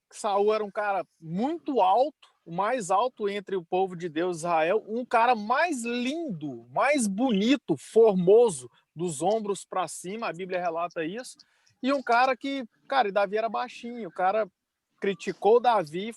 Saul era um cara muito alto, o mais alto entre o povo de Deus, Israel, um cara mais lindo, mais bonito, formoso, dos ombros para cima, a Bíblia relata isso. E um cara que, cara, Davi era baixinho, o cara criticou Davi,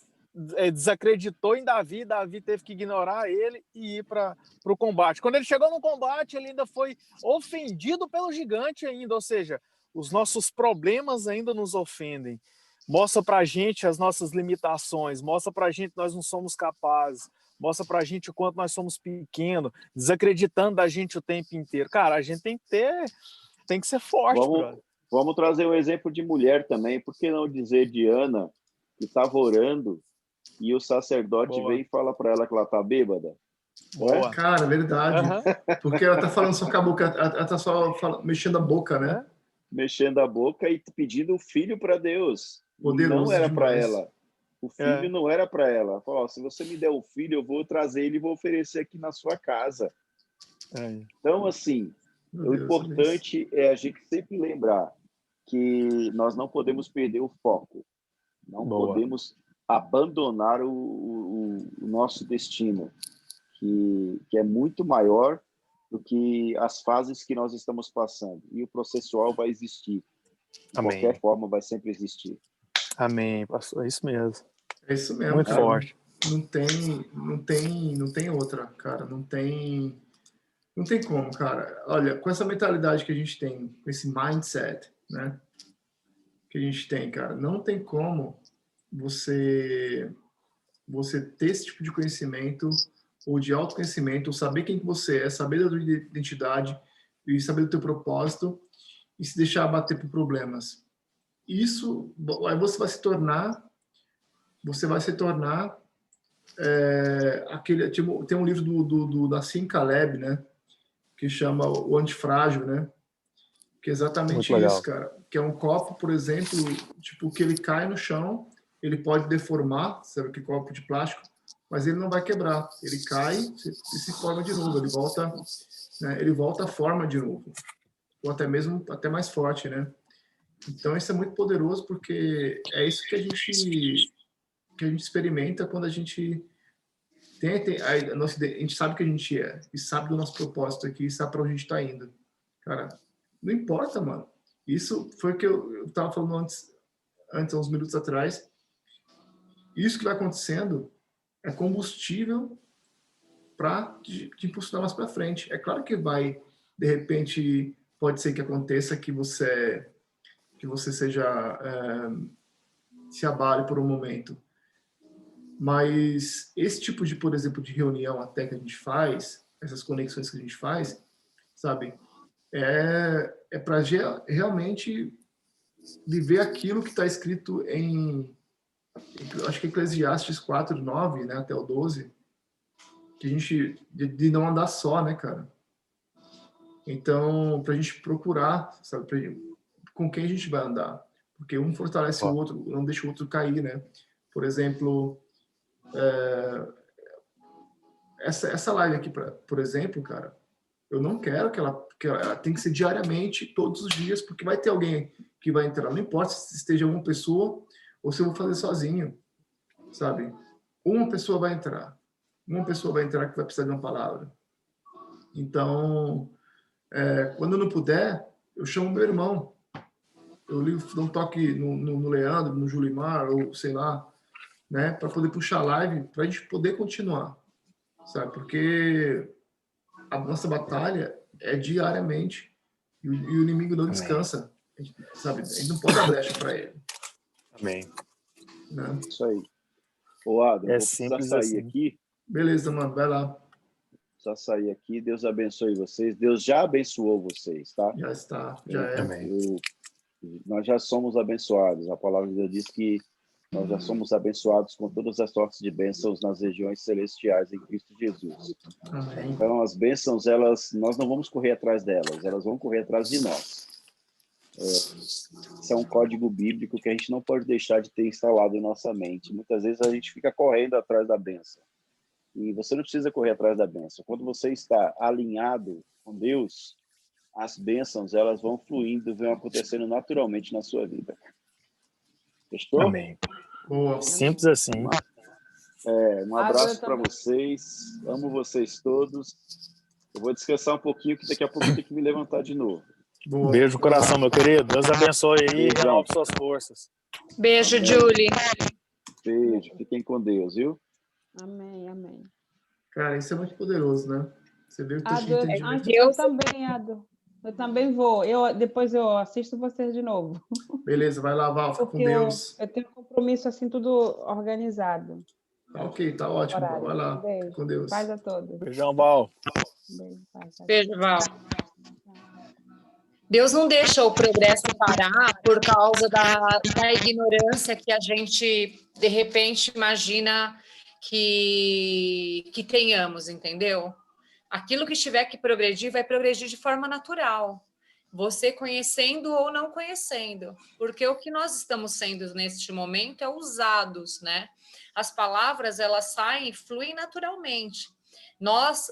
desacreditou em Davi, Davi teve que ignorar ele e ir para o combate. Quando ele chegou no combate, ele ainda foi ofendido pelo gigante ainda, ou seja, os nossos problemas ainda nos ofendem. Mostra para a gente as nossas limitações, mostra para a gente que nós não somos capazes, mostra para a gente o quanto nós somos pequenos, desacreditando da gente o tempo inteiro. Cara, a gente tem que ser forte, Vamos trazer um exemplo de mulher também, por que não dizer de Ana, que estava orando e o sacerdote vem e fala para ela que ela está bêbada. Boa. Cara, verdade. Porque ela está falando só com a boca, ela está só mexendo a boca, né? Mexendo a boca e pedindo o filho para Deus. Poderoso não era para demais. ela. O filho não era para ela. Ela falou, se você me der um filho, eu vou trazer ele e vou oferecer aqui na sua casa. Então, assim, o importante é a gente sempre lembrar que nós não podemos perder o foco. Não podemos abandonar o nosso destino, que é muito maior do que as fases que nós estamos passando. E o processual vai existir. De qualquer forma, vai sempre existir. Amém, pastor. É isso mesmo. É isso mesmo. Muito cara. forte. Não tem outra, cara. Não tem como, cara. Olha, com essa mentalidade que a gente tem, com esse mindset, né? Que a gente tem, cara, não tem como você ter esse tipo de conhecimento ou de autoconhecimento, ou saber quem que você é, saber da sua identidade e saber do teu propósito e se deixar abater por problemas. Isso, aí você vai se tornar aquele, tipo, tem um livro do Nassim Taleb, né, que chama O Antifrágil, né, que é exatamente isso, cara. Que é um copo, por exemplo, tipo, que ele cai no chão, ele pode deformar, sabe que copo de plástico, mas ele não vai quebrar. Ele cai e se forma de novo, ele volta à forma de novo. Ou até mesmo, até mais forte, né? Então, isso é muito poderoso, porque é isso que a gente experimenta quando a gente a gente sabe que a gente é, e sabe do nosso propósito aqui, e sabe para onde a gente está indo. Cara, não importa, mano. Isso foi o que eu estava falando antes, uns minutos atrás. Isso que vai acontecendo é combustível para te impulsionar mais para frente. É claro que vai, de repente, pode ser que aconteça que você seja se abale por um momento. Mas esse tipo de, por exemplo, de reunião até que a gente faz, essas conexões que a gente faz, sabe, é para realmente viver aquilo que está escrito acho que Eclesiastes 4:9, né, até o 12, de não andar só, né, cara? Então, para a gente procurar, sabe, com quem a gente vai andar. Porque um fortalece o outro, não deixa o outro cair, né? Por exemplo, essa live aqui, por exemplo, cara, eu não quero que ela tem que ser diariamente, todos os dias, porque vai ter alguém que vai entrar. Não importa se esteja uma pessoa ou se eu vou fazer sozinho, sabe? Uma pessoa vai entrar. Uma pessoa vai entrar que vai precisar de uma palavra. Então, quando eu não puder, eu chamo meu irmão. Eu ligo, dou um toque no Leandro, no Julimar, ou sei lá, né? Para poder puxar a live, para a gente poder continuar, sabe? Porque a nossa batalha é diariamente e o inimigo não descansa, sabe? A gente não pode dar brecha para ele. Amém. Né? Isso aí. Ô, Adam, vou precisar simples sair assim. aqui. Beleza, mano, vai lá. Precisar sair aqui. Deus abençoe vocês. Deus já abençoou vocês, tá? Já está, já é. Amém. Nós já somos abençoados. A palavra de Deus diz que nós já somos abençoados com todas as sortes de bênçãos nas regiões celestiais em Cristo Jesus. Amém. Então, as bênçãos, nós não vamos correr atrás delas, elas vão correr atrás de nós. Isso é um código bíblico que a gente não pode deixar de ter instalado em nossa mente. Muitas vezes a gente fica correndo atrás da bênção. E você não precisa correr atrás da bênção. Quando você está alinhado com Deus, as bênçãos, elas vão fluindo, vão acontecendo naturalmente na sua vida. Fechou? Amém. Boa. Simples assim. Um abraço para vocês. Amo vocês todos. Eu vou descansar um pouquinho, que daqui a pouco eu tenho que me levantar de novo. Boa. Beijo no coração, meu querido. Deus abençoe aí e Beijão. renove suas forças. Beijo, Amém. Julie. Beijo. Fiquem com Deus, viu? Amém, amém. Cara, isso é muito poderoso, né? Você vê o teu Ado, entendimento. eu também, Ado. Eu também vou. Depois eu assisto vocês de novo. Beleza, vai lá, Val, fica com Porque Deus. eu tenho um compromisso assim, tudo organizado. Tá ok, tá ótimo. Horário. Vai lá, Beijo. com Deus. Paz a todos. Beijão, Val. Beijo, paz. Beijo, Val. Deus não deixa o progresso parar por causa da ignorância que a gente, de repente, imagina que tenhamos, entendeu? Aquilo que tiver que progredir, vai progredir de forma natural. Você conhecendo ou não conhecendo. Porque o que nós estamos sendo neste momento é usados, né? As palavras, elas saem e fluem naturalmente. Nós,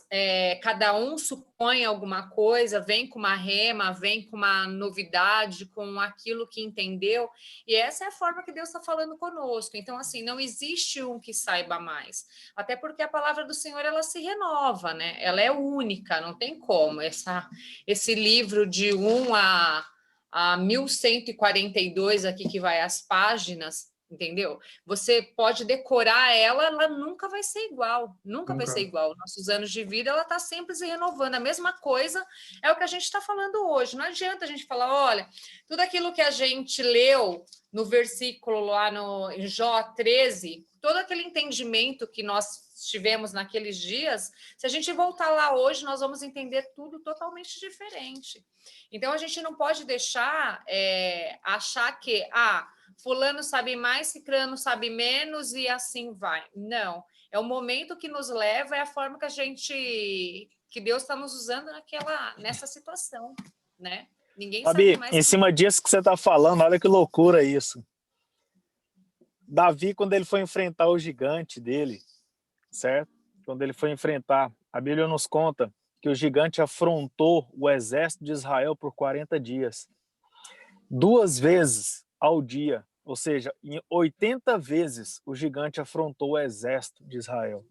cada um supõe alguma coisa, vem com uma rema, vem com uma novidade, com aquilo que entendeu, e essa é a forma que Deus está falando conosco. Então, assim, não existe um que saiba mais, até porque a palavra do Senhor, ela se renova, né? Ela é única, não tem como. Esse livro de 1 a 1142 aqui, que vai as páginas, entendeu? Você pode decorar ela nunca vai ser igual, nunca vai ser igual. Nossos anos de vida, ela está sempre se renovando. A mesma coisa é o que a gente está falando hoje. Não adianta a gente falar, olha, tudo aquilo que a gente leu no versículo lá em Jó 13, todo aquele entendimento que nós tivemos naqueles dias, se a gente voltar lá hoje, nós vamos entender tudo totalmente diferente. Então, a gente não pode deixar achar que, fulano sabe mais, ciclano sabe menos e assim vai. Não, é o momento que nos leva, é a forma que Deus está nos usando nessa situação, né? Ninguém Fabi, sabe mais. em cima disso que você está falando, olha que loucura isso. Davi, quando ele foi enfrentar o gigante dele, certo? Quando ele foi enfrentar, a Bíblia nos conta que o gigante afrontou o exército de Israel por 40 dias. 2 vezes ao dia, ou seja, em 80 vezes o gigante afrontou o exército de Israel.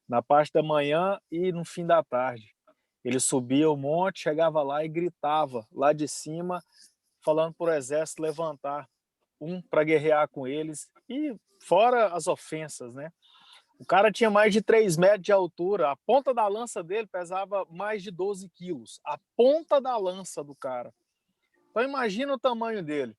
Na parte da manhã e no fim da tarde. Ele subia o monte, chegava lá e gritava lá de cima, falando para o exército levantar para guerrear com eles, e fora as ofensas, né? O cara tinha mais de 3 metros de altura, a ponta da lança dele pesava mais de 12 quilos, a ponta da lança do cara. Então imagina o tamanho dele.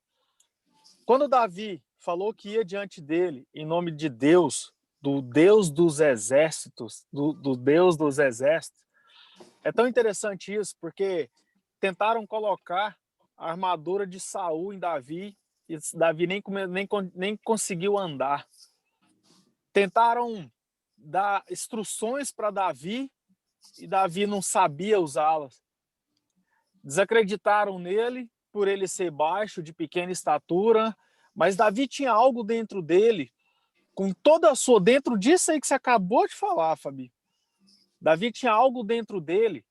Quando Davi falou que ia diante dele, em nome de Deus, do Deus dos exércitos, do Deus dos exércitos, é tão interessante isso, porque tentaram colocar a armadura de Saul em Davi, e Davi nem conseguiu andar. Tentaram dar instruções para Davi e Davi não sabia usá-las. Desacreditaram nele por ele ser baixo, de pequena estatura, mas Davi tinha algo dentro dele, com toda a sua, dentro disso aí que você acabou de falar, Fabi. Davi tinha algo dentro dele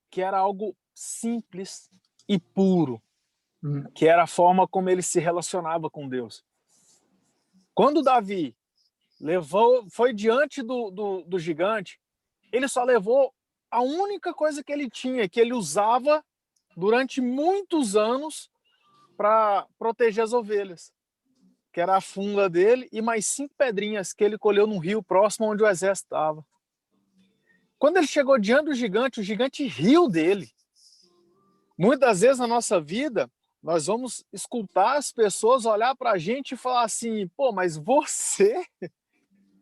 que era algo simples e puro, que era a forma como ele se relacionava com Deus. Quando Davi foi diante do gigante, ele só levou a única coisa que ele tinha, que ele usava durante muitos anos para proteger as ovelhas, que era a funda dele e mais 5 pedrinhas que ele colheu num rio próximo onde o exército estava. Quando ele chegou diante do gigante, o gigante riu dele. Muitas vezes na nossa vida, nós vamos escutar as pessoas olhar para a gente e falar assim, pô, mas você,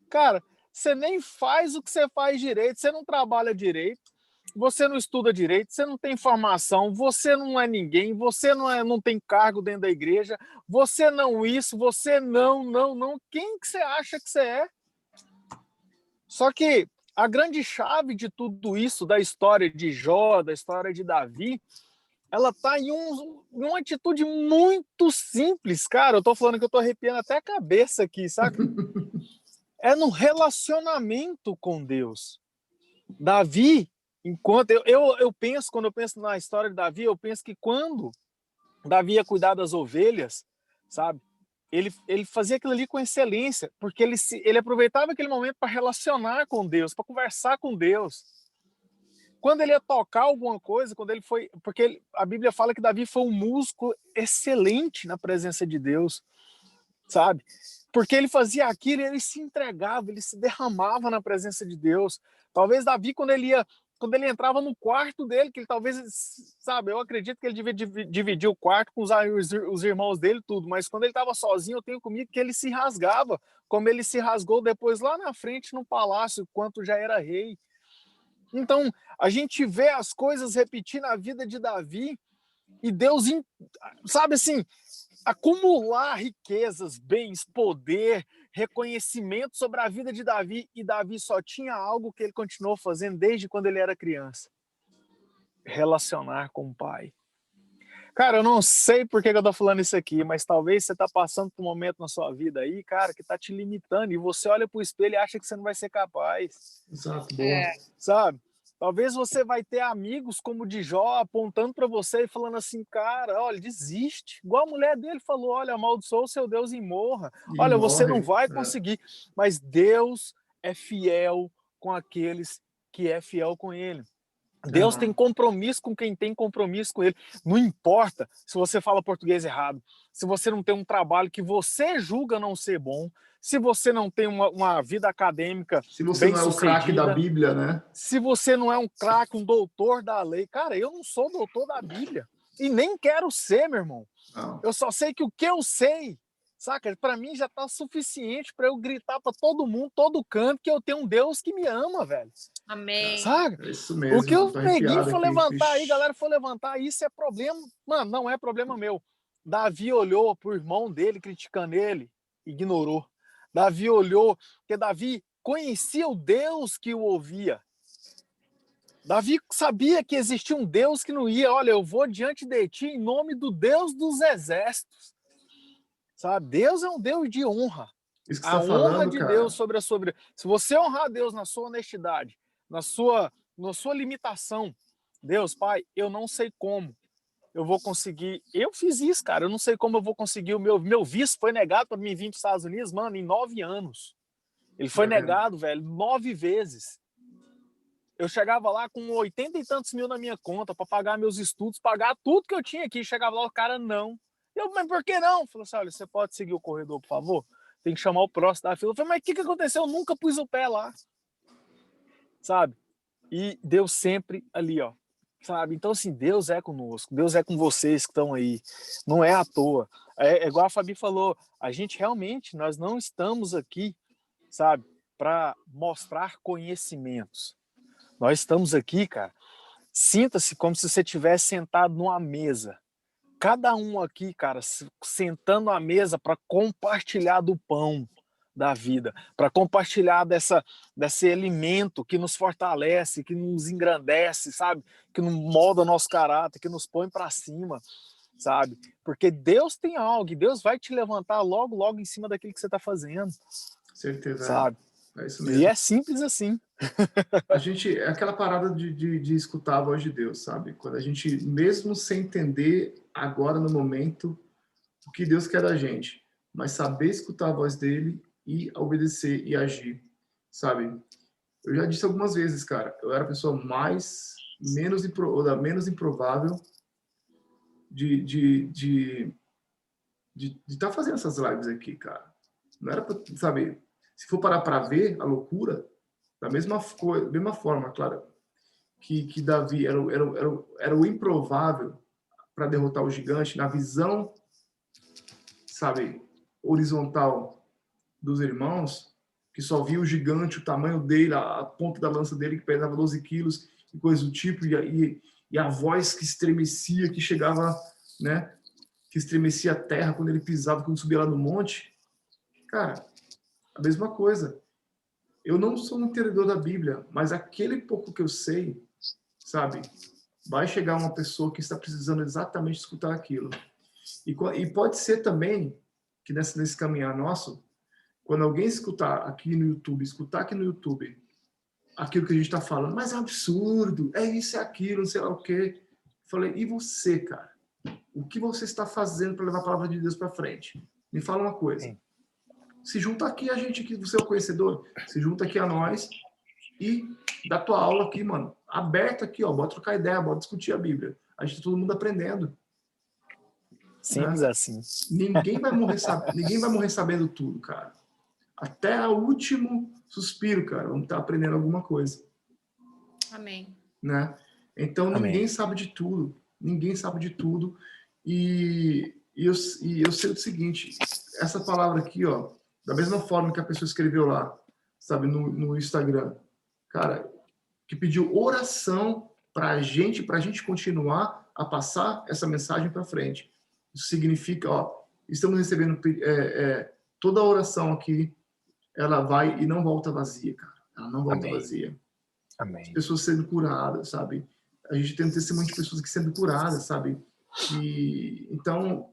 cara, você nem faz o que você faz direito, você não trabalha direito, você não estuda direito, você não tem formação, você não é ninguém, você não tem cargo dentro da igreja, você não isso, você não. Quem que você acha que você é? Só que a grande chave de tudo isso, da história de Jó, da história de Davi, ela está em uma atitude muito simples, cara. Eu tô falando que eu tô arrepiando até a cabeça aqui, sabe? É no relacionamento com Deus. Davi, enquanto eu penso, quando eu penso na história de Davi, eu penso que quando Davi ia cuidar das ovelhas, sabe? Ele fazia aquilo ali com excelência, porque ele aproveitava aquele momento para relacionar com Deus, para conversar com Deus. Quando ele ia tocar alguma coisa, porque a Bíblia fala que Davi foi um músico excelente na presença de Deus, sabe? Porque ele fazia aquilo, ele se entregava, ele se derramava na presença de Deus. Talvez Davi, quando ele entrava no quarto dele, que ele talvez, sabe, eu acredito que ele devia dividir o quarto com os irmãos dele, tudo, mas quando ele estava sozinho, eu tenho comigo que ele se rasgava, como ele se rasgou depois lá na frente no palácio, enquanto já era rei. Então, a gente vê as coisas repetir na vida de Davi e Deus, sabe assim, acumular riquezas, bens, poder, reconhecimento sobre a vida de Davi, e Davi só tinha algo que ele continuou fazendo desde quando ele era criança: relacionar com o pai. Cara, eu não sei por que eu tô falando isso aqui, mas talvez você tá passando por um momento na sua vida aí, cara, que tá te limitando, e você olha pro espelho e acha que você não vai ser capaz. Exato, boa. Sabe? Talvez você vai ter amigos como o de Jó apontando para você e falando assim, cara, olha, desiste. Igual a mulher dele falou, olha, amaldiçoa o seu Deus e morra. Olha, você não vai conseguir. Mas Deus é fiel com aqueles que é fiel com ele. Deus tem compromisso com quem tem compromisso com ele. Não importa se você fala português errado, se você não tem um trabalho que você julga não ser bom, se você não tem uma vida acadêmica bem sucedida. Se você não é o craque da Bíblia, né? Se você não é um craque, um doutor da lei. Cara, eu não sou doutor da Bíblia. E nem quero ser, meu irmão. Não. Eu só sei que o que eu sei, saca? Para mim já tá suficiente para eu gritar para todo mundo, todo canto, que eu tenho um Deus que me ama, velho. Amém. Sabe? É isso mesmo. O que o neguinho for levantar aí, galera for levantar, isso é problema. Mano, não é problema meu. Davi olhou pro irmão dele criticando ele, ignorou. Davi olhou, porque Davi conhecia o Deus que o ouvia. Davi sabia que existia um Deus que não ia, olha, eu vou diante de ti em nome do Deus dos exércitos. Sabe? Deus é um Deus de honra. Isso que a você tá honra falando, de cara. Deus sobre a sua vida. Se você honrar Deus na sua honestidade, na sua limitação, Deus, Pai, eu não sei como eu vou conseguir. Eu fiz isso, cara. Eu não sei como eu vou conseguir. O meu visto foi negado para mim vir para os Estados Unidos, mano, em 9 anos. Ele foi negado, velho, 9 vezes. Eu chegava lá com 80 e tantos mil na minha conta para pagar meus estudos, pagar tudo que eu tinha aqui. Chegava lá, o cara não. Mas por que não? Falou assim, olha, você pode seguir o corredor, por favor? Tem que chamar o próximo da fila. Eu falei, mas o que aconteceu? Eu nunca pus o pé lá. Sabe? E Deus sempre ali, ó. Sabe? Então, assim, Deus é conosco. Deus é com vocês que estão aí. Não é à toa. É igual a Fabi falou, a gente realmente, nós não estamos aqui, sabe, para mostrar conhecimentos. Nós estamos aqui, cara, sinta-se como se você estivesse sentado numa mesa. Cada um aqui, cara, sentando à mesa para compartilhar do pão, da vida, para compartilhar desse alimento que nos fortalece, que nos engrandece, sabe? Que molda nosso caráter, que nos põe para cima, sabe? Porque Deus tem algo, e Deus vai te levantar logo, logo em cima daquilo que você está fazendo. Certeza. Sabe? É isso mesmo. E é simples assim. A gente, é aquela parada de escutar a voz de Deus, sabe? Quando a gente, mesmo sem entender agora no momento o que Deus quer da gente, mas saber escutar a voz dele e obedecer e agir, sabe? Eu já disse algumas vezes, cara, eu era a pessoa menos improvável de estar fazendo essas lives aqui, cara. Não era pra, sabe, se for parar para ver a loucura, da mesma forma, claro, que Davi era o improvável para derrotar o gigante, na visão, sabe, horizontal dos irmãos, que só via o gigante, o tamanho dele, a ponta da lança dele, que pesava 12 quilos, e coisa do tipo, e a voz que estremecia, que chegava, né, que estremecia a terra quando ele pisava, quando subia lá no monte. Cara, a mesma coisa. Eu não sou um entendedor da Bíblia, mas aquele pouco que eu sei, sabe, vai chegar uma pessoa que está precisando exatamente escutar aquilo. E pode ser também que nesse caminhar nosso, quando alguém escutar aqui no YouTube aquilo que a gente está falando, mas é um absurdo, é isso, é aquilo, não sei lá o quê. Eu falei, e você, cara? O que você está fazendo para levar a palavra de Deus para frente? Me fala uma coisa. Sim. Se junta aqui a gente, que você é o conhecedor, se junta aqui a nós e dá tua aula aqui, mano, aberta aqui, ó, bora trocar ideia, bora discutir a Bíblia. A gente tá todo mundo aprendendo. Simples assim. Ninguém vai morrer sabendo tudo, cara. Até o último suspiro, cara, vamos estar aprendendo alguma coisa. Amém. Né? Então, Amém. ninguém sabe de tudo. Ninguém sabe de tudo. E eu sei o seguinte, essa palavra aqui, ó, da mesma forma que a pessoa escreveu lá, sabe, no Instagram, cara, que pediu oração pra gente continuar a passar essa mensagem para frente. Isso significa, ó, estamos recebendo toda a oração aqui, ela vai e não volta vazia, cara. Ela não volta Amém. vazia. Amém. As pessoas sendo curadas, sabe? A gente tem um testemunho de pessoas que sendo curadas, sabe? E então,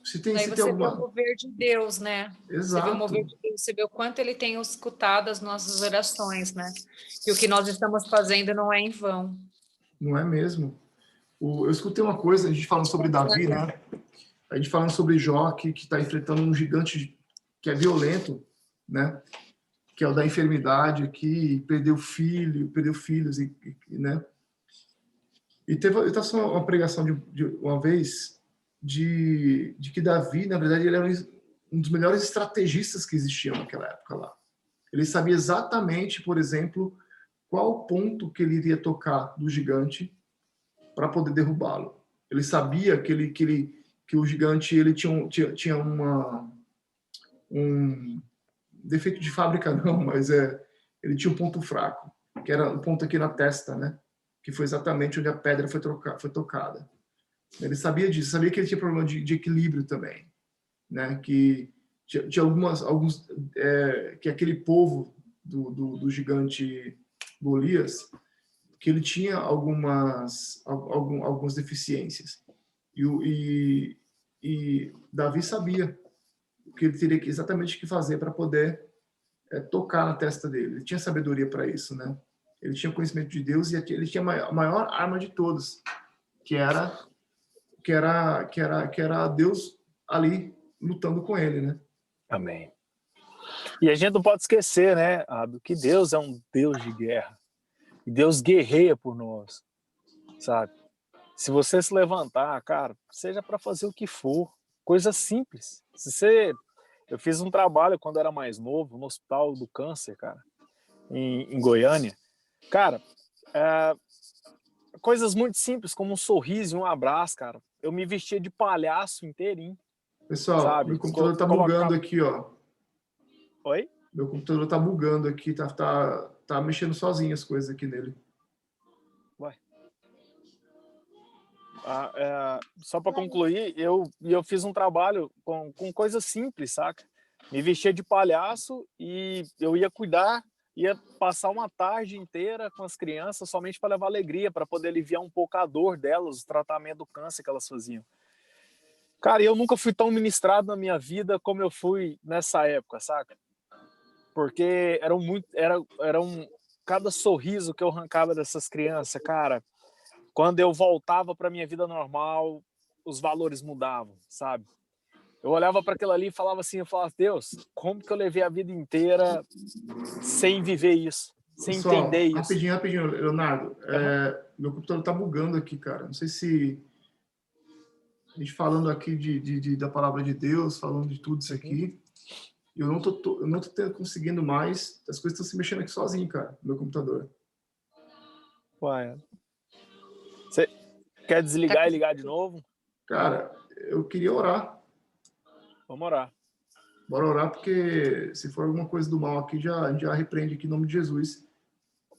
se tem Aí você alguma... vê o mover de Deus, né? Exato. Você vê o mover de Deus, você vê o quanto ele tem escutado as nossas orações, né? E o que nós estamos fazendo não é em vão. Não é mesmo? Eu escutei uma coisa, a gente falando sobre Davi, né? A gente falando sobre Jó, que está enfrentando um gigante que é violento, né? Que é o da enfermidade, que perdeu filhos, né? E eu estava uma pregação de uma vez de que Davi, na verdade, ele era um dos melhores estrategistas que existiam naquela época lá. Ele sabia exatamente, por exemplo, qual ponto que ele iria tocar do gigante para poder derrubá-lo. Ele sabia que o gigante ele tinha um defeito de fábrica, não, mas ele tinha um ponto fraco, que era o ponto aqui na testa, né? Que foi exatamente onde a pedra foi tocada. Ele sabia disso, sabia que ele tinha problema de equilíbrio também, né? Que tinha alguns que aquele povo do gigante Golias, que ele tinha algumas deficiências. E Davi sabia o que ele teria exatamente que fazer para poder tocar na testa dele. Ele tinha sabedoria para isso, né? Ele tinha conhecimento de Deus e ele tinha a maior arma de todas, que era Deus ali lutando com ele, né? Amém. E a gente não pode esquecer, né, Abel, que Deus é um Deus de guerra. E Deus guerreia por nós, sabe? Se você se levantar, cara, seja para fazer o que for, coisa simples. Eu fiz um trabalho quando era mais novo no Hospital do Câncer, cara, em Goiânia. Cara, coisas muito simples, como um sorriso e um abraço, cara. Eu me vestia de palhaço inteirinho. Pessoal, sabe? Meu computador tá bugando aqui, ó. Oi? Meu computador tá bugando aqui, tá mexendo sozinho as coisas aqui nele. Ué. Só para concluir, eu fiz um trabalho com coisas simples, saca? me vestia de palhaço e eu ia cuidar, ia passar uma tarde inteira com as crianças somente para levar alegria, para poder aliviar um pouco a dor delas, o tratamento do câncer que elas faziam. Cara, eu nunca fui tão ministrado na minha vida como eu fui nessa época, saca? Porque cada sorriso que eu arrancava dessas crianças, cara, quando eu voltava para minha vida normal, os valores mudavam, sabe? Eu olhava para aquilo ali e falava assim, Deus, como que eu levei a vida inteira sem viver isso, sem Pessoal, entender isso? rapidinho, Leonardo. Meu computador tá bugando aqui, cara. Não sei se a gente falando aqui da palavra de Deus, falando de tudo isso aqui, eu não tô conseguindo mais. As coisas estão se mexendo aqui sozinho, cara, no meu computador. Ué, você quer desligar e ligar de novo? Cara, eu queria orar. Vamos orar. Bora orar, porque se for alguma coisa do mal aqui, a gente já repreende aqui em nome de Jesus.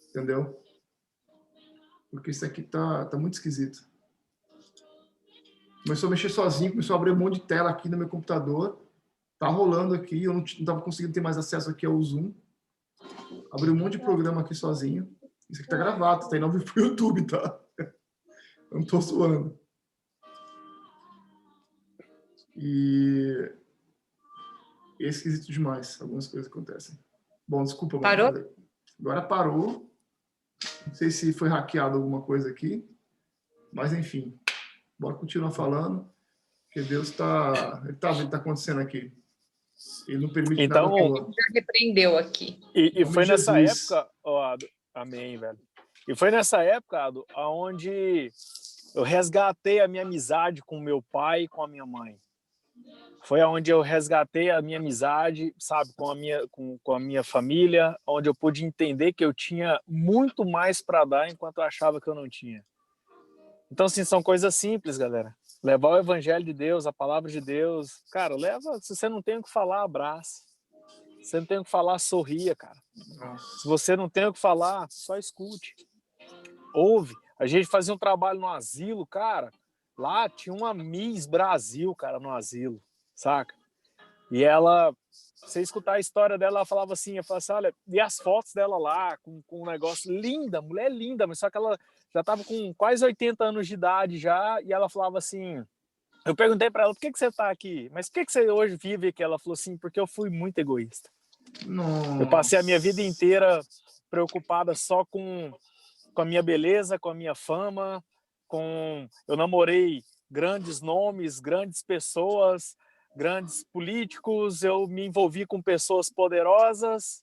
Entendeu? Porque isso aqui tá muito esquisito. Começou a mexer sozinho, começou a abrir um monte de tela aqui no meu computador. Tá rolando aqui, eu não tava conseguindo ter mais acesso aqui ao Zoom. Abriu um monte de programa aqui sozinho. Isso aqui tá gravado, tá indo ao vivo pro YouTube, tá? Eu não tô zoando. E é esquisito demais, algumas coisas acontecem. Bom, desculpa. Parou? Agora parou. Não sei se foi hackeado alguma coisa aqui, mas enfim. Bora continuar falando, porque Deus ele tá vendo o que tá acontecendo aqui. Ele não permite então, nada pior. Já repreendeu aqui. E foi nessa Jesus. época, Ado, amém, velho. E foi nessa época, Ado, onde eu resgatei a minha amizade com meu pai e com a minha mãe. Foi onde eu resgatei a minha amizade, sabe, com a minha família, onde eu pude entender que eu tinha muito mais para dar enquanto eu achava que eu não tinha. Então, assim, são coisas simples, galera. Levar o evangelho de Deus, a palavra de Deus. Cara, leva, se você não tem o que falar, abraça. Se você não tem o que falar, sorria, cara. Se você não tem o que falar, só escute. Ouve. A gente fazia um trabalho no asilo, cara. Lá tinha uma Miss Brasil, cara, no asilo, saca? E ela, você escutar a história dela, ela falava assim, olha, e as fotos dela lá, com um negócio linda, mulher linda, mas só que ela já estava com quase 80 anos de idade já, e ela falava assim, eu perguntei para ela, por que você está aqui? Mas por que você hoje vive aqui? Ela falou assim, porque eu fui muito egoísta. Nossa. Eu passei a minha vida inteira preocupada só com a minha beleza, com a minha fama, eu namorei grandes nomes, grandes pessoas, grandes políticos, eu me envolvi com pessoas poderosas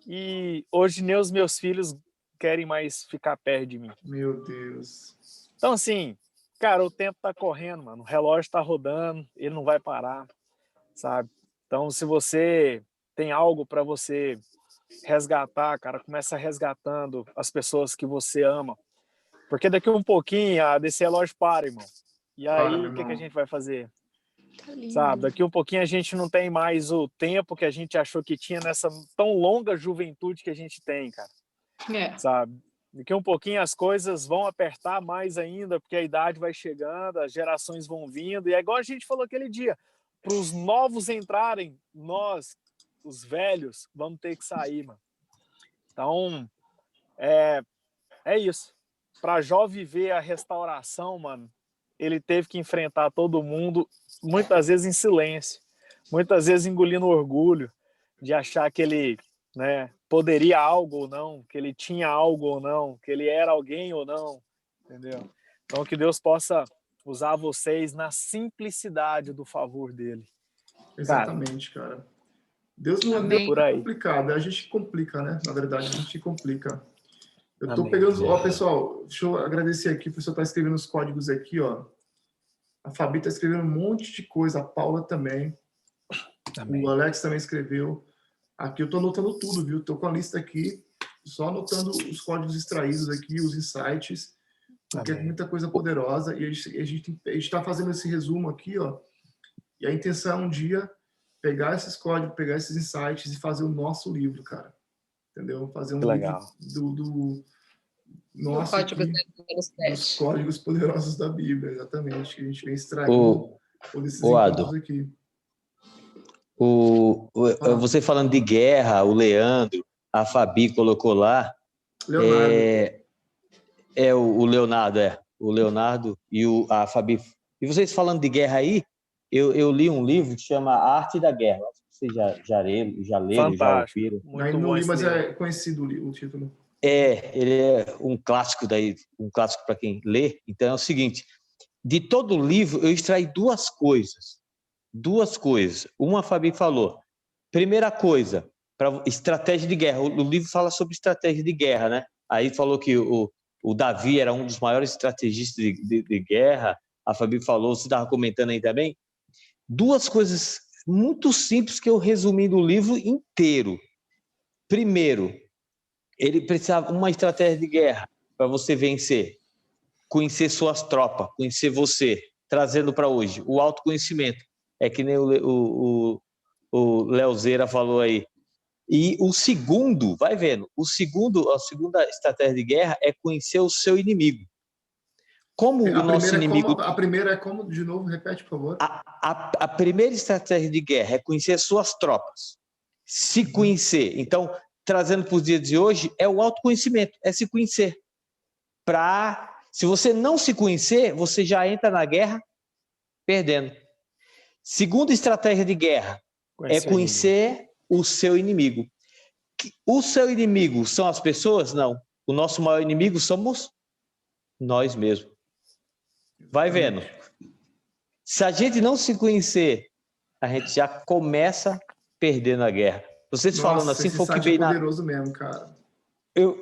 e hoje nem os meus filhos querem mais ficar perto de mim. Meu Deus. Então, assim, cara, o tempo tá correndo, mano. O relógio tá rodando, ele não vai parar, sabe? Então, se você tem algo para você resgatar, cara, começa resgatando as pessoas que você ama. Porque daqui um pouquinho, desse relógio para, irmão. E aí, o que a gente vai fazer? Sabe, daqui um pouquinho a gente não tem mais o tempo que a gente achou que tinha nessa tão longa juventude que a gente tem, cara. Sabe? Daqui um pouquinho as coisas vão apertar mais ainda, porque a idade vai chegando, as gerações vão vindo, e é igual a gente falou aquele dia, para os novos entrarem, nós, os velhos, vamos ter que sair, mano. Então, é isso. Para Jó viver a restauração, mano, ele teve que enfrentar todo mundo, muitas vezes em silêncio, muitas vezes engolindo orgulho de achar que ele, né, poderia algo ou não, que ele tinha algo ou não, que ele era alguém ou não, entendeu? Então, que Deus possa usar vocês na simplicidade do favor dele. Exatamente, cara. Deus não é complicado, a gente complica, né? Na verdade, a gente complica. Eu tô pegando... Ó, pessoal, deixa eu agradecer aqui, o pessoal tá escrevendo os códigos aqui, ó. A Fabi tá escrevendo um monte de coisa, a Paula também. Amém. O Alex também escreveu. Aqui eu tô anotando tudo, viu? Tô com a lista aqui, só anotando os códigos extraídos aqui, os insights, porque é muita coisa poderosa. E a gente tá fazendo esse resumo aqui, ó. E a intenção é um dia pegar esses códigos, pegar esses insights e fazer o nosso livro, cara. Entendeu? Fazer um livro do nosso dos códigos poderosos da Bíblia, exatamente, que a gente vem extraindo desses encontros aqui. Você falando de guerra, o Leandro, a Fabi colocou lá. Leonardo. O Leonardo e a Fabi. E vocês falando de guerra aí, eu li um livro que chama A Arte da Guerra. Vocês já leram, já ouviram? Ainda não li, mas é conhecido o título. Ele é um clássico para quem lê. Então é o seguinte, de todo o livro eu extraí duas coisas. Uma a Fabi falou. Primeira coisa, para estratégia de guerra. O livro fala sobre estratégia de guerra, né? Aí falou que o Davi era um dos maiores estrategistas de guerra. A Fabi falou, você estava comentando aí também. Duas coisas muito simples que eu resumi no livro inteiro. Primeiro, ele precisava uma estratégia de guerra para você vencer. Conhecer suas tropas, conhecer você, trazendo para hoje o autoconhecimento. É que nem o Leozeira falou aí. E o segundo, vai vendo, a segunda estratégia de guerra é conhecer o seu inimigo. Como o nosso inimigo... A primeira é como? De novo, repete, por favor. A primeira estratégia de guerra é conhecer as suas tropas. Se conhecer. Então, trazendo para os dias de hoje, é o autoconhecimento, é se conhecer. Se você não se conhecer, você já entra na guerra perdendo. Segunda estratégia de guerra é conhecer o seu inimigo. O seu inimigo são as pessoas? Não. O nosso maior inimigo somos nós mesmos. Vai vendo. Se a gente não se conhecer, a gente já começa perdendo a guerra. Vocês falando assim, foi o que veio poderoso mesmo, cara.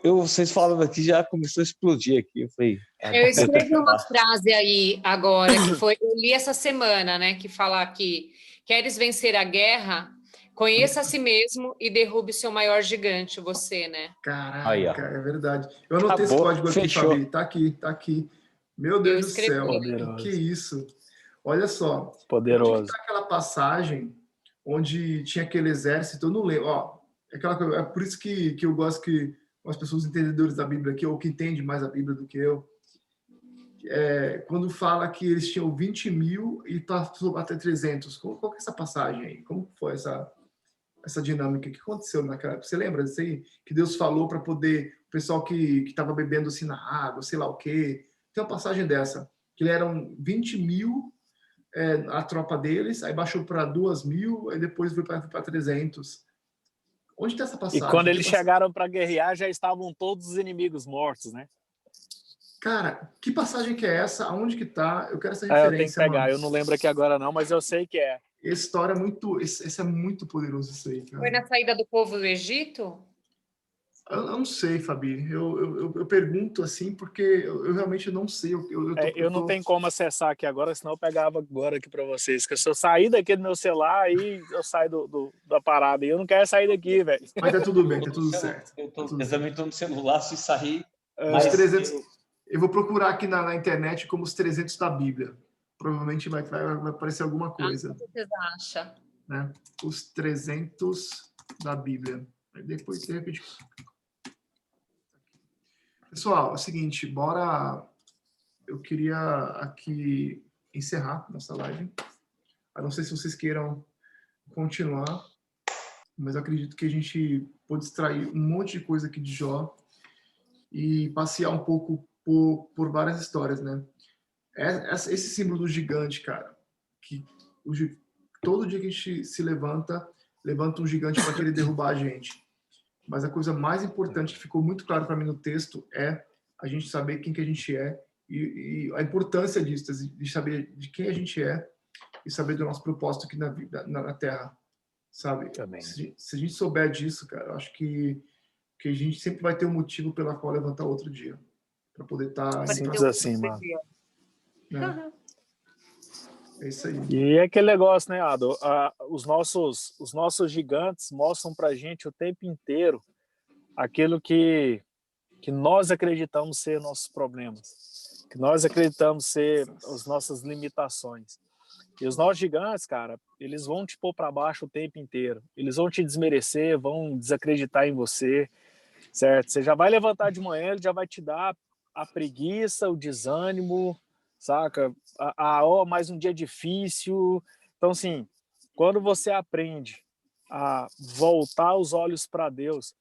Vocês falando aqui, já começou a explodir aqui. Eu falei... Eu escrevi uma frase aí agora, eu li essa semana, né, que fala que queres vencer a guerra, conheça a si mesmo e derrube seu maior gigante, você, né? Caraca, aí, é verdade. Eu anotei esse código aqui, Fabi. Tá aqui. Meu Deus do céu, que isso? Olha só. Poderoso. Onde tá aquela passagem onde tinha aquele exército, eu não lembro. É por isso que eu gosto que as pessoas entendedores da Bíblia aqui, ou que entendem mais a Bíblia do que eu, quando fala que eles tinham 20 mil e passou até 300. Qual que é essa passagem aí? Como foi essa dinâmica? O que aconteceu naquela época? Você lembra disso aí? Que Deus falou para poder... O pessoal que estava bebendo assim na água, sei lá o quê. Tem uma passagem dessa, que eram 20 mil a tropa deles, aí baixou para 2 mil, aí depois foi para 300. Onde está essa passagem? E quando eles chegaram para guerrear, já estavam todos os inimigos mortos, né? Cara, que passagem que é essa? Aonde que tá? Eu quero essa referência. Eu tenho que pegar, eu não lembro aqui agora não, mas eu sei que é. Essa história é muito... Esse é muito poderoso, isso aí, cara. Foi na saída do povo do Egito? Eu não sei, Fabi. Eu pergunto assim porque eu realmente não sei. Eu não tenho como acessar aqui agora, senão eu pegava agora aqui para vocês. Que se eu sair daqui do meu celular, aí eu saio da parada. E eu não quero sair daqui, velho. Mas tá tudo bem, tá tudo certo. Eu também estou no celular, se sair... Os 300, eu vou procurar aqui na internet como os 300 da Bíblia. Provavelmente vai aparecer alguma coisa. O que você acha? Né? Os 300 da Bíblia. Aí depois, de repente... Pessoal, é o seguinte, bora... Eu queria aqui encerrar nossa live. Eu não sei se vocês queiram continuar, mas eu acredito que a gente pode extrair um monte de coisa aqui de Jó e passear um pouco por várias histórias, né? Esse símbolo do gigante, cara, que todo dia que a gente se levanta um gigante para querer derrubar a gente. Mas a coisa mais importante que ficou muito claro para mim no texto é a gente saber quem que a gente é e a importância disso, de saber de quem a gente é e saber do nosso propósito aqui na Terra, sabe? Também. Se a gente souber disso, cara, eu acho que a gente sempre vai ter um motivo pela qual levantar outro dia, para poder estar... Simples assim, mano. Né? É isso aí. E é aquele negócio, né, Ado? Os nossos gigantes mostram pra gente o tempo inteiro aquilo que nós acreditamos ser nossos problemas, que nós acreditamos ser as nossas limitações. E os nossos gigantes, cara, eles vão te pôr para baixo o tempo inteiro. Eles vão te desmerecer, vão desacreditar em você, certo? Você já vai levantar de manhã, ele já vai te dar a preguiça, o desânimo, saca? Mais um dia difícil. Então, assim, quando você aprende a voltar os olhos para Deus.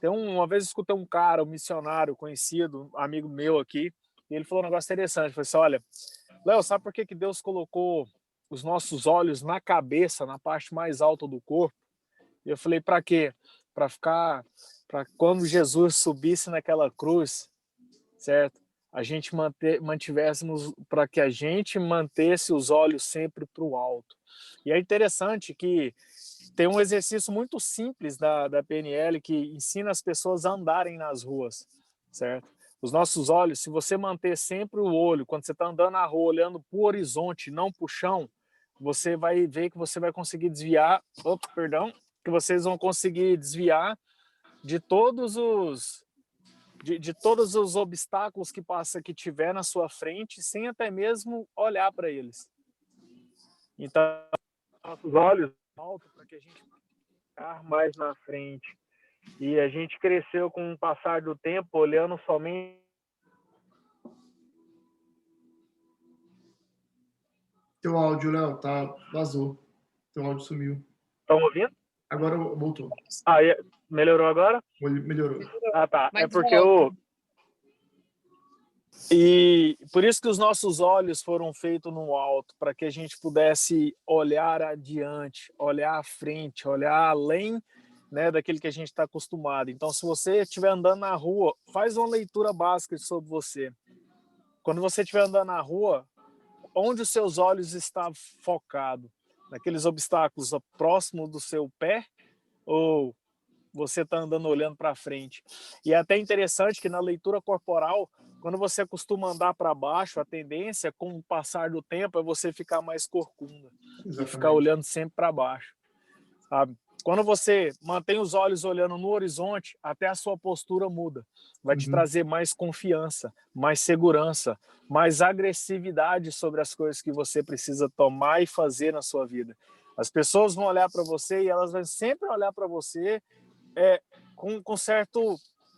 Uma vez eu escutei um cara, um missionário conhecido, amigo meu aqui, e ele falou um negócio interessante. Ele falou assim: olha, Léo, sabe por que Deus colocou os nossos olhos na cabeça, na parte mais alta do corpo? E eu falei: para quê? Para quando Jesus subisse naquela cruz, certo? A gente mantivéssemos, para que a gente mantesse os olhos sempre para o alto. E é interessante que tem um exercício muito simples da PNL que ensina as pessoas a andarem nas ruas, certo? Os nossos olhos, se você manter sempre o olho, quando você está andando na rua, olhando para o horizonte, não para o chão, você vai ver que você vai conseguir desviar, que vocês vão conseguir desviar de todos os obstáculos que tiver na sua frente, sem até mesmo olhar para eles. Então, nossos olhos altos para que a gente ficar mais na frente. E a gente cresceu com o passar do tempo olhando somente. Teu áudio, Léo, vazou. Teu áudio sumiu. Estão ouvindo? Agora voltou. Melhorou agora? Melhorou. Ah, tá. Mas é porque E por isso que os nossos olhos foram feitos no alto, para que a gente pudesse olhar adiante, olhar à frente, olhar além, né, daquilo que a gente está acostumado. Então, se você estiver andando na rua, faz uma leitura básica sobre você. Quando você estiver andando na rua, onde os seus olhos estão focados? Naqueles obstáculos próximo do seu pé? Ou você está andando olhando para frente? E é até interessante que na leitura corporal, quando você costuma andar para baixo, a tendência, com o passar do tempo, é você ficar mais corcunda. Exatamente. E ficar olhando sempre para baixo, sabe? Quando você mantém os olhos olhando no horizonte, até a sua postura muda. Vai te trazer mais confiança, mais segurança, mais agressividade sobre as coisas que você precisa tomar e fazer na sua vida. As pessoas vão olhar para você e elas vão sempre olhar para você com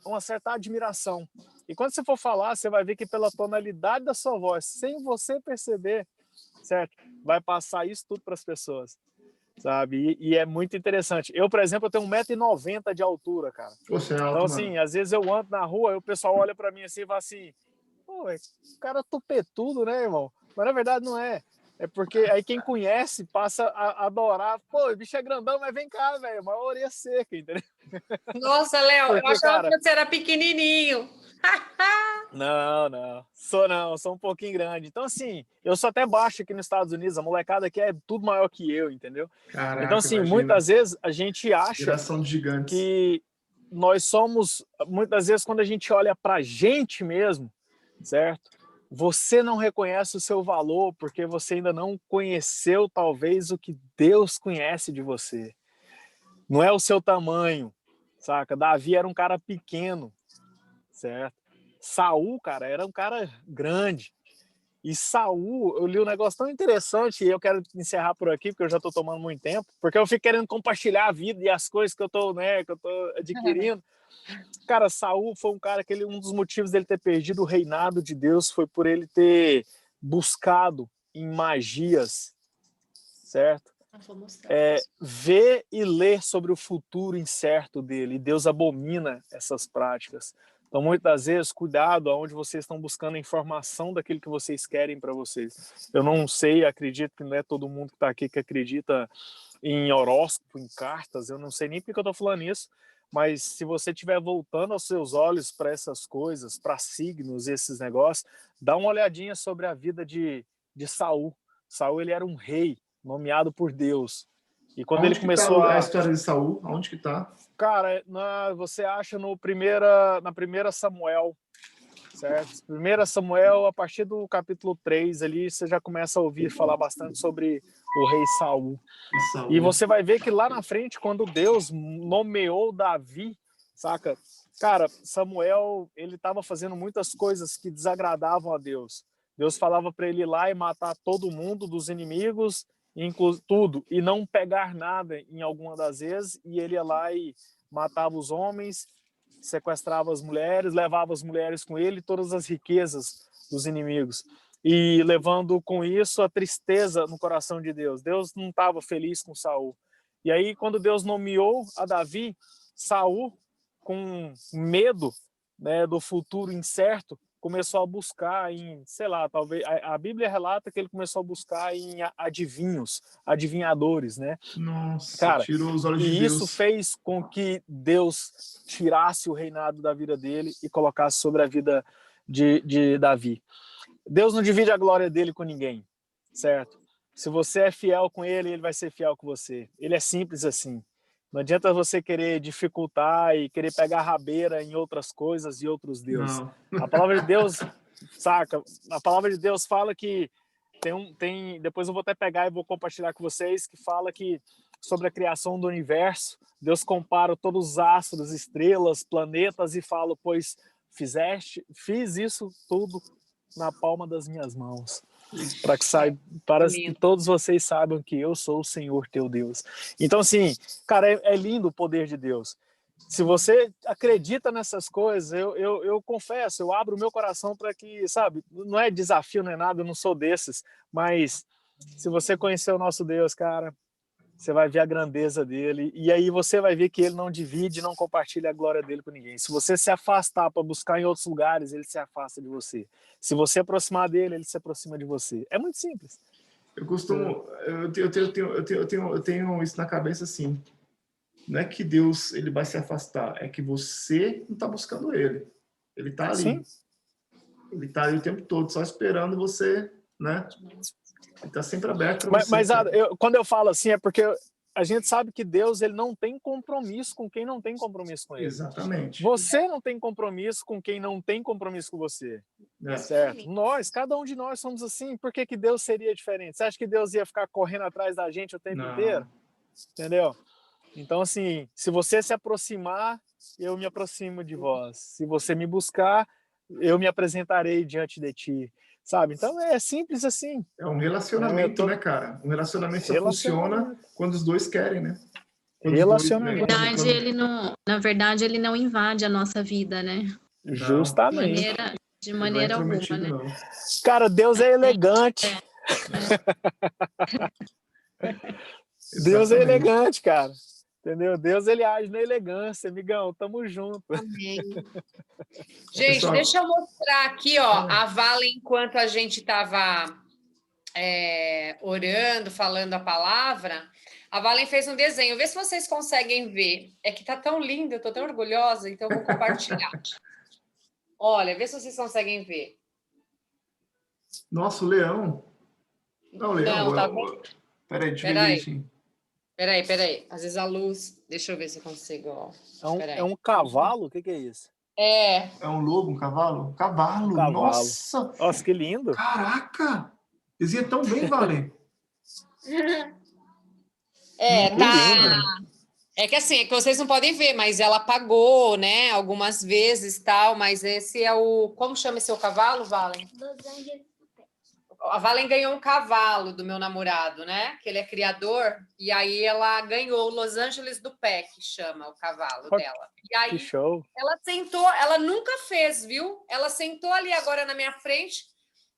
uma certa admiração. E quando você for falar, você vai ver que pela tonalidade da sua voz, sem você perceber, certo? Vai passar isso tudo para as pessoas, sabe? E é muito interessante. Eu, por exemplo, eu tenho 1,90 m de altura, cara. Você é alto, então, assim, mano. às vezes eu ando na rua e o pessoal olha para mim assim e fala assim: pô, o cara tupetudo, né, irmão? Mas na verdade não é. É porque aí quem conhece passa a adorar. Pô, o bicho é grandão, mas vem cá, velho, uma orelha seca, entendeu? Nossa, Léo, Porque, eu achava cara, que você era pequenininho. Não. Sou um pouquinho grande. Então, assim, eu sou até baixo aqui nos Estados Unidos, a molecada aqui é tudo maior que eu, entendeu? Caraca, então, assim, imagina. muitas vezes a gente acha Geração de gigantes. que nós somos, muitas vezes, quando a gente olha pra gente mesmo, certo? Você não reconhece o seu valor porque você ainda não conheceu, talvez, o que Deus conhece de você. Não é o seu tamanho, saca? Davi era um cara pequeno, certo? Saul, cara, era um cara grande. E Saul, eu li um negócio tão interessante, e eu quero encerrar por aqui, porque eu já estou tomando muito tempo, porque eu fico querendo compartilhar a vida e as coisas que eu estou adquirindo. Cara, Saul foi um cara que um dos motivos dele ter perdido o reinado de Deus foi por ele ter buscado em magias, certo? Ver e ler sobre o futuro incerto dele. E Deus abomina essas práticas. Então, muitas vezes, cuidado aonde vocês estão buscando a informação daquilo que vocês querem para vocês. Eu não sei, acredito que não é todo mundo que está aqui que acredita em horóscopo, em cartas. Eu não sei nem porque eu estou falando isso. Mas se você estiver voltando aos seus olhos para essas coisas, para signos, esses negócios, dá uma olhadinha sobre a vida de Saul. Saul, ele era um rei nomeado por Deus. E quando ele começou a história de Saul? Aonde que tá? Cara, você acha na primeira Samuel, certo? Primeira Samuel, a partir do capítulo 3 ali, você já começa a ouvir falar bastante sobre o rei Saul. E você vai ver que lá na frente, quando Deus nomeou Davi, saca? Cara, Samuel, ele estava fazendo muitas coisas que desagradavam a Deus. Deus falava para ele ir lá e matar todo mundo dos inimigos, tudo, e não pegar nada em alguma das vezes, e ele ia lá e matava os homens, sequestrava as mulheres, levava as mulheres com ele, todas as riquezas dos inimigos. e levando com isso a tristeza no coração de Deus. Deus não estava feliz com Saul. E aí, quando Deus nomeou a Davi, Saul, com medo, né, do futuro incerto, começou a buscar em, sei lá, talvez a Bíblia relata que ele começou a buscar em adivinhos, adivinhadores, né? Nossa, Cara, tirou os olhos de e Deus. isso fez com que Deus tirasse o reinado da vida dele e colocasse sobre a vida de Davi. Deus não divide a glória dele com ninguém, certo? Se você é fiel com ele, ele vai ser fiel com você. Ele é simples assim. Não adianta você querer dificultar e querer pegar rabeira em outras coisas e outros deuses. Não. A palavra de Deus, saca? A palavra de Deus fala que depois eu vou até pegar e vou compartilhar com vocês, que fala que sobre a criação do universo, Deus compara todos os astros, estrelas, planetas e fala, pois fiz isso tudo na palma das minhas mãos, para que todos vocês saibam que eu sou o Senhor teu Deus. Então, assim, cara, é lindo o poder de Deus. Se você acredita nessas coisas, eu confesso, eu abro o meu coração para que, sabe, não é desafio, não é nada, eu não sou desses, mas se você conhecer o nosso Deus, cara, você vai ver a grandeza dele, e aí você vai ver que ele não divide, não compartilha a glória dele com ninguém. Se você se afastar para buscar em outros lugares, ele se afasta de você. Se você aproximar dele, ele se aproxima de você. É muito simples. Eu tenho isso na cabeça assim. Não é que Deus ele vai se afastar, é que você não está buscando ele. Ele está ali. Sim. Ele está ali o tempo todo, só esperando você, né? Ele está sempre aberto para você. Mas quando eu falo assim, é porque a gente sabe que Deus ele não tem compromisso com quem não tem compromisso com ele. Exatamente. Você não tem compromisso com quem não tem compromisso com você. Certo? Cada um de nós somos assim. Por que Deus seria diferente? Você acha que Deus ia ficar correndo atrás da gente o tempo inteiro? Entendeu? Então, assim, se você se aproximar, eu me aproximo de vós. Se você me buscar, eu me apresentarei diante de ti. Sabe? Então, é simples assim. É um relacionamento, né, cara? Um relacionamento só funciona quando os dois querem, né? Relacionamento. Na verdade, ele não invade a nossa vida, né? Justamente. De maneira alguma, né? Não. Cara, Deus é elegante. Deus é elegante, cara. Entendeu? Deus, ele age na elegância, amigão. Tamo junto. Amém. Gente, deixa eu mostrar aqui, ó, a Vala, enquanto a gente estava orando, falando a palavra, a Valen fez um desenho. Vê se vocês conseguem ver. É que tá tão lindo, eu tô tão orgulhosa, então eu vou compartilhar. Olha, vê se vocês conseguem ver. Nossa, o leão. Não, o leão. Não, tá bom. Peraí, deixa eu ver direitinho. Peraí. Às vezes a luz... Deixa eu ver se eu consigo, ó. É um cavalo? O que é isso? É um lobo, um cavalo? Cavalo. Nossa! Nossa, que lindo! Caraca! Eles iam tão bem, Valen. É que assim, é que vocês não podem ver, mas ela pagou, né? Algumas vezes tal, mas esse é o... Como chama esse seu cavalo, Valen? Los Angeles. A Valen ganhou um cavalo do meu namorado, né? Que ele é criador. E aí ela ganhou o Los Angeles do Pé, que chama o cavalo dela. E aí que show! Ela sentou, ela nunca fez, viu? Ela sentou ali agora na minha frente.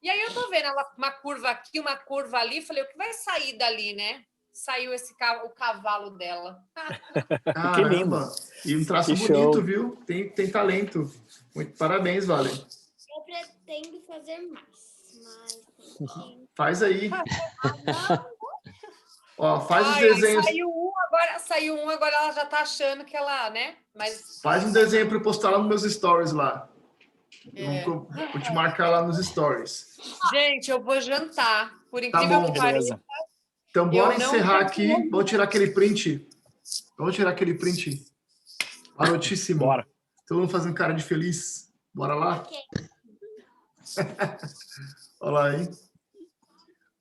E aí eu tô vendo ela, uma curva aqui, uma curva ali. Falei, o que vai sair dali, né? Saiu o cavalo dela. Caramba. Que lindo! E um traço bonito, viu? Tem talento. Muito parabéns, Valen. Eu pretendo fazer mais, mas... Faz aí. Ó, faz os desenhos. Saiu um, agora ela já tá achando que ela, né? Mas faz um desenho para eu postar lá nos meus stories lá. Vou te marcar lá nos stories. Gente, eu vou jantar. Por incrível que pareça. Então bora encerrar aqui. Vamos tirar aquele print. Marotíssimo. Bora. Todo mundo fazendo cara de feliz. Bora lá? Olha lá, hein?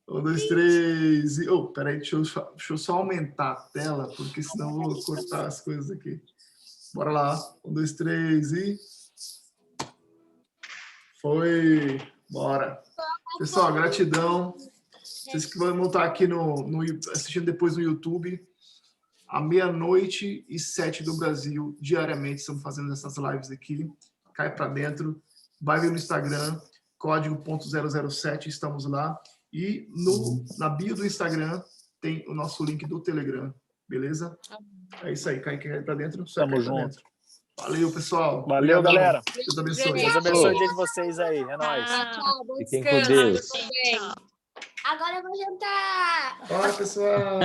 1, 2, 3 e... Oh, peraí, deixa eu só aumentar a tela, porque senão eu vou cortar as coisas aqui. Bora lá. 1, 2, 3 e... Foi! Bora! Pessoal, gratidão. Vocês que vão estar aqui assistindo depois no YouTube, à 00:07 do Brasil, diariamente, estamos fazendo essas lives aqui. Cai para dentro, vai ver no Instagram, código .007, estamos lá. E na bio do Instagram tem o nosso link do Telegram, beleza? É isso aí, cai pra dentro, só Tamo cai pra junto. dentro. Valeu, pessoal. Valeu, Obrigadão. galera. Deus abençoe. Deus abençoe o dia de vocês aí. É nóis. Tchau, bom Fiquem com descanso. Deus. Tudo bem. Agora eu vou jantar. Bora, pessoal.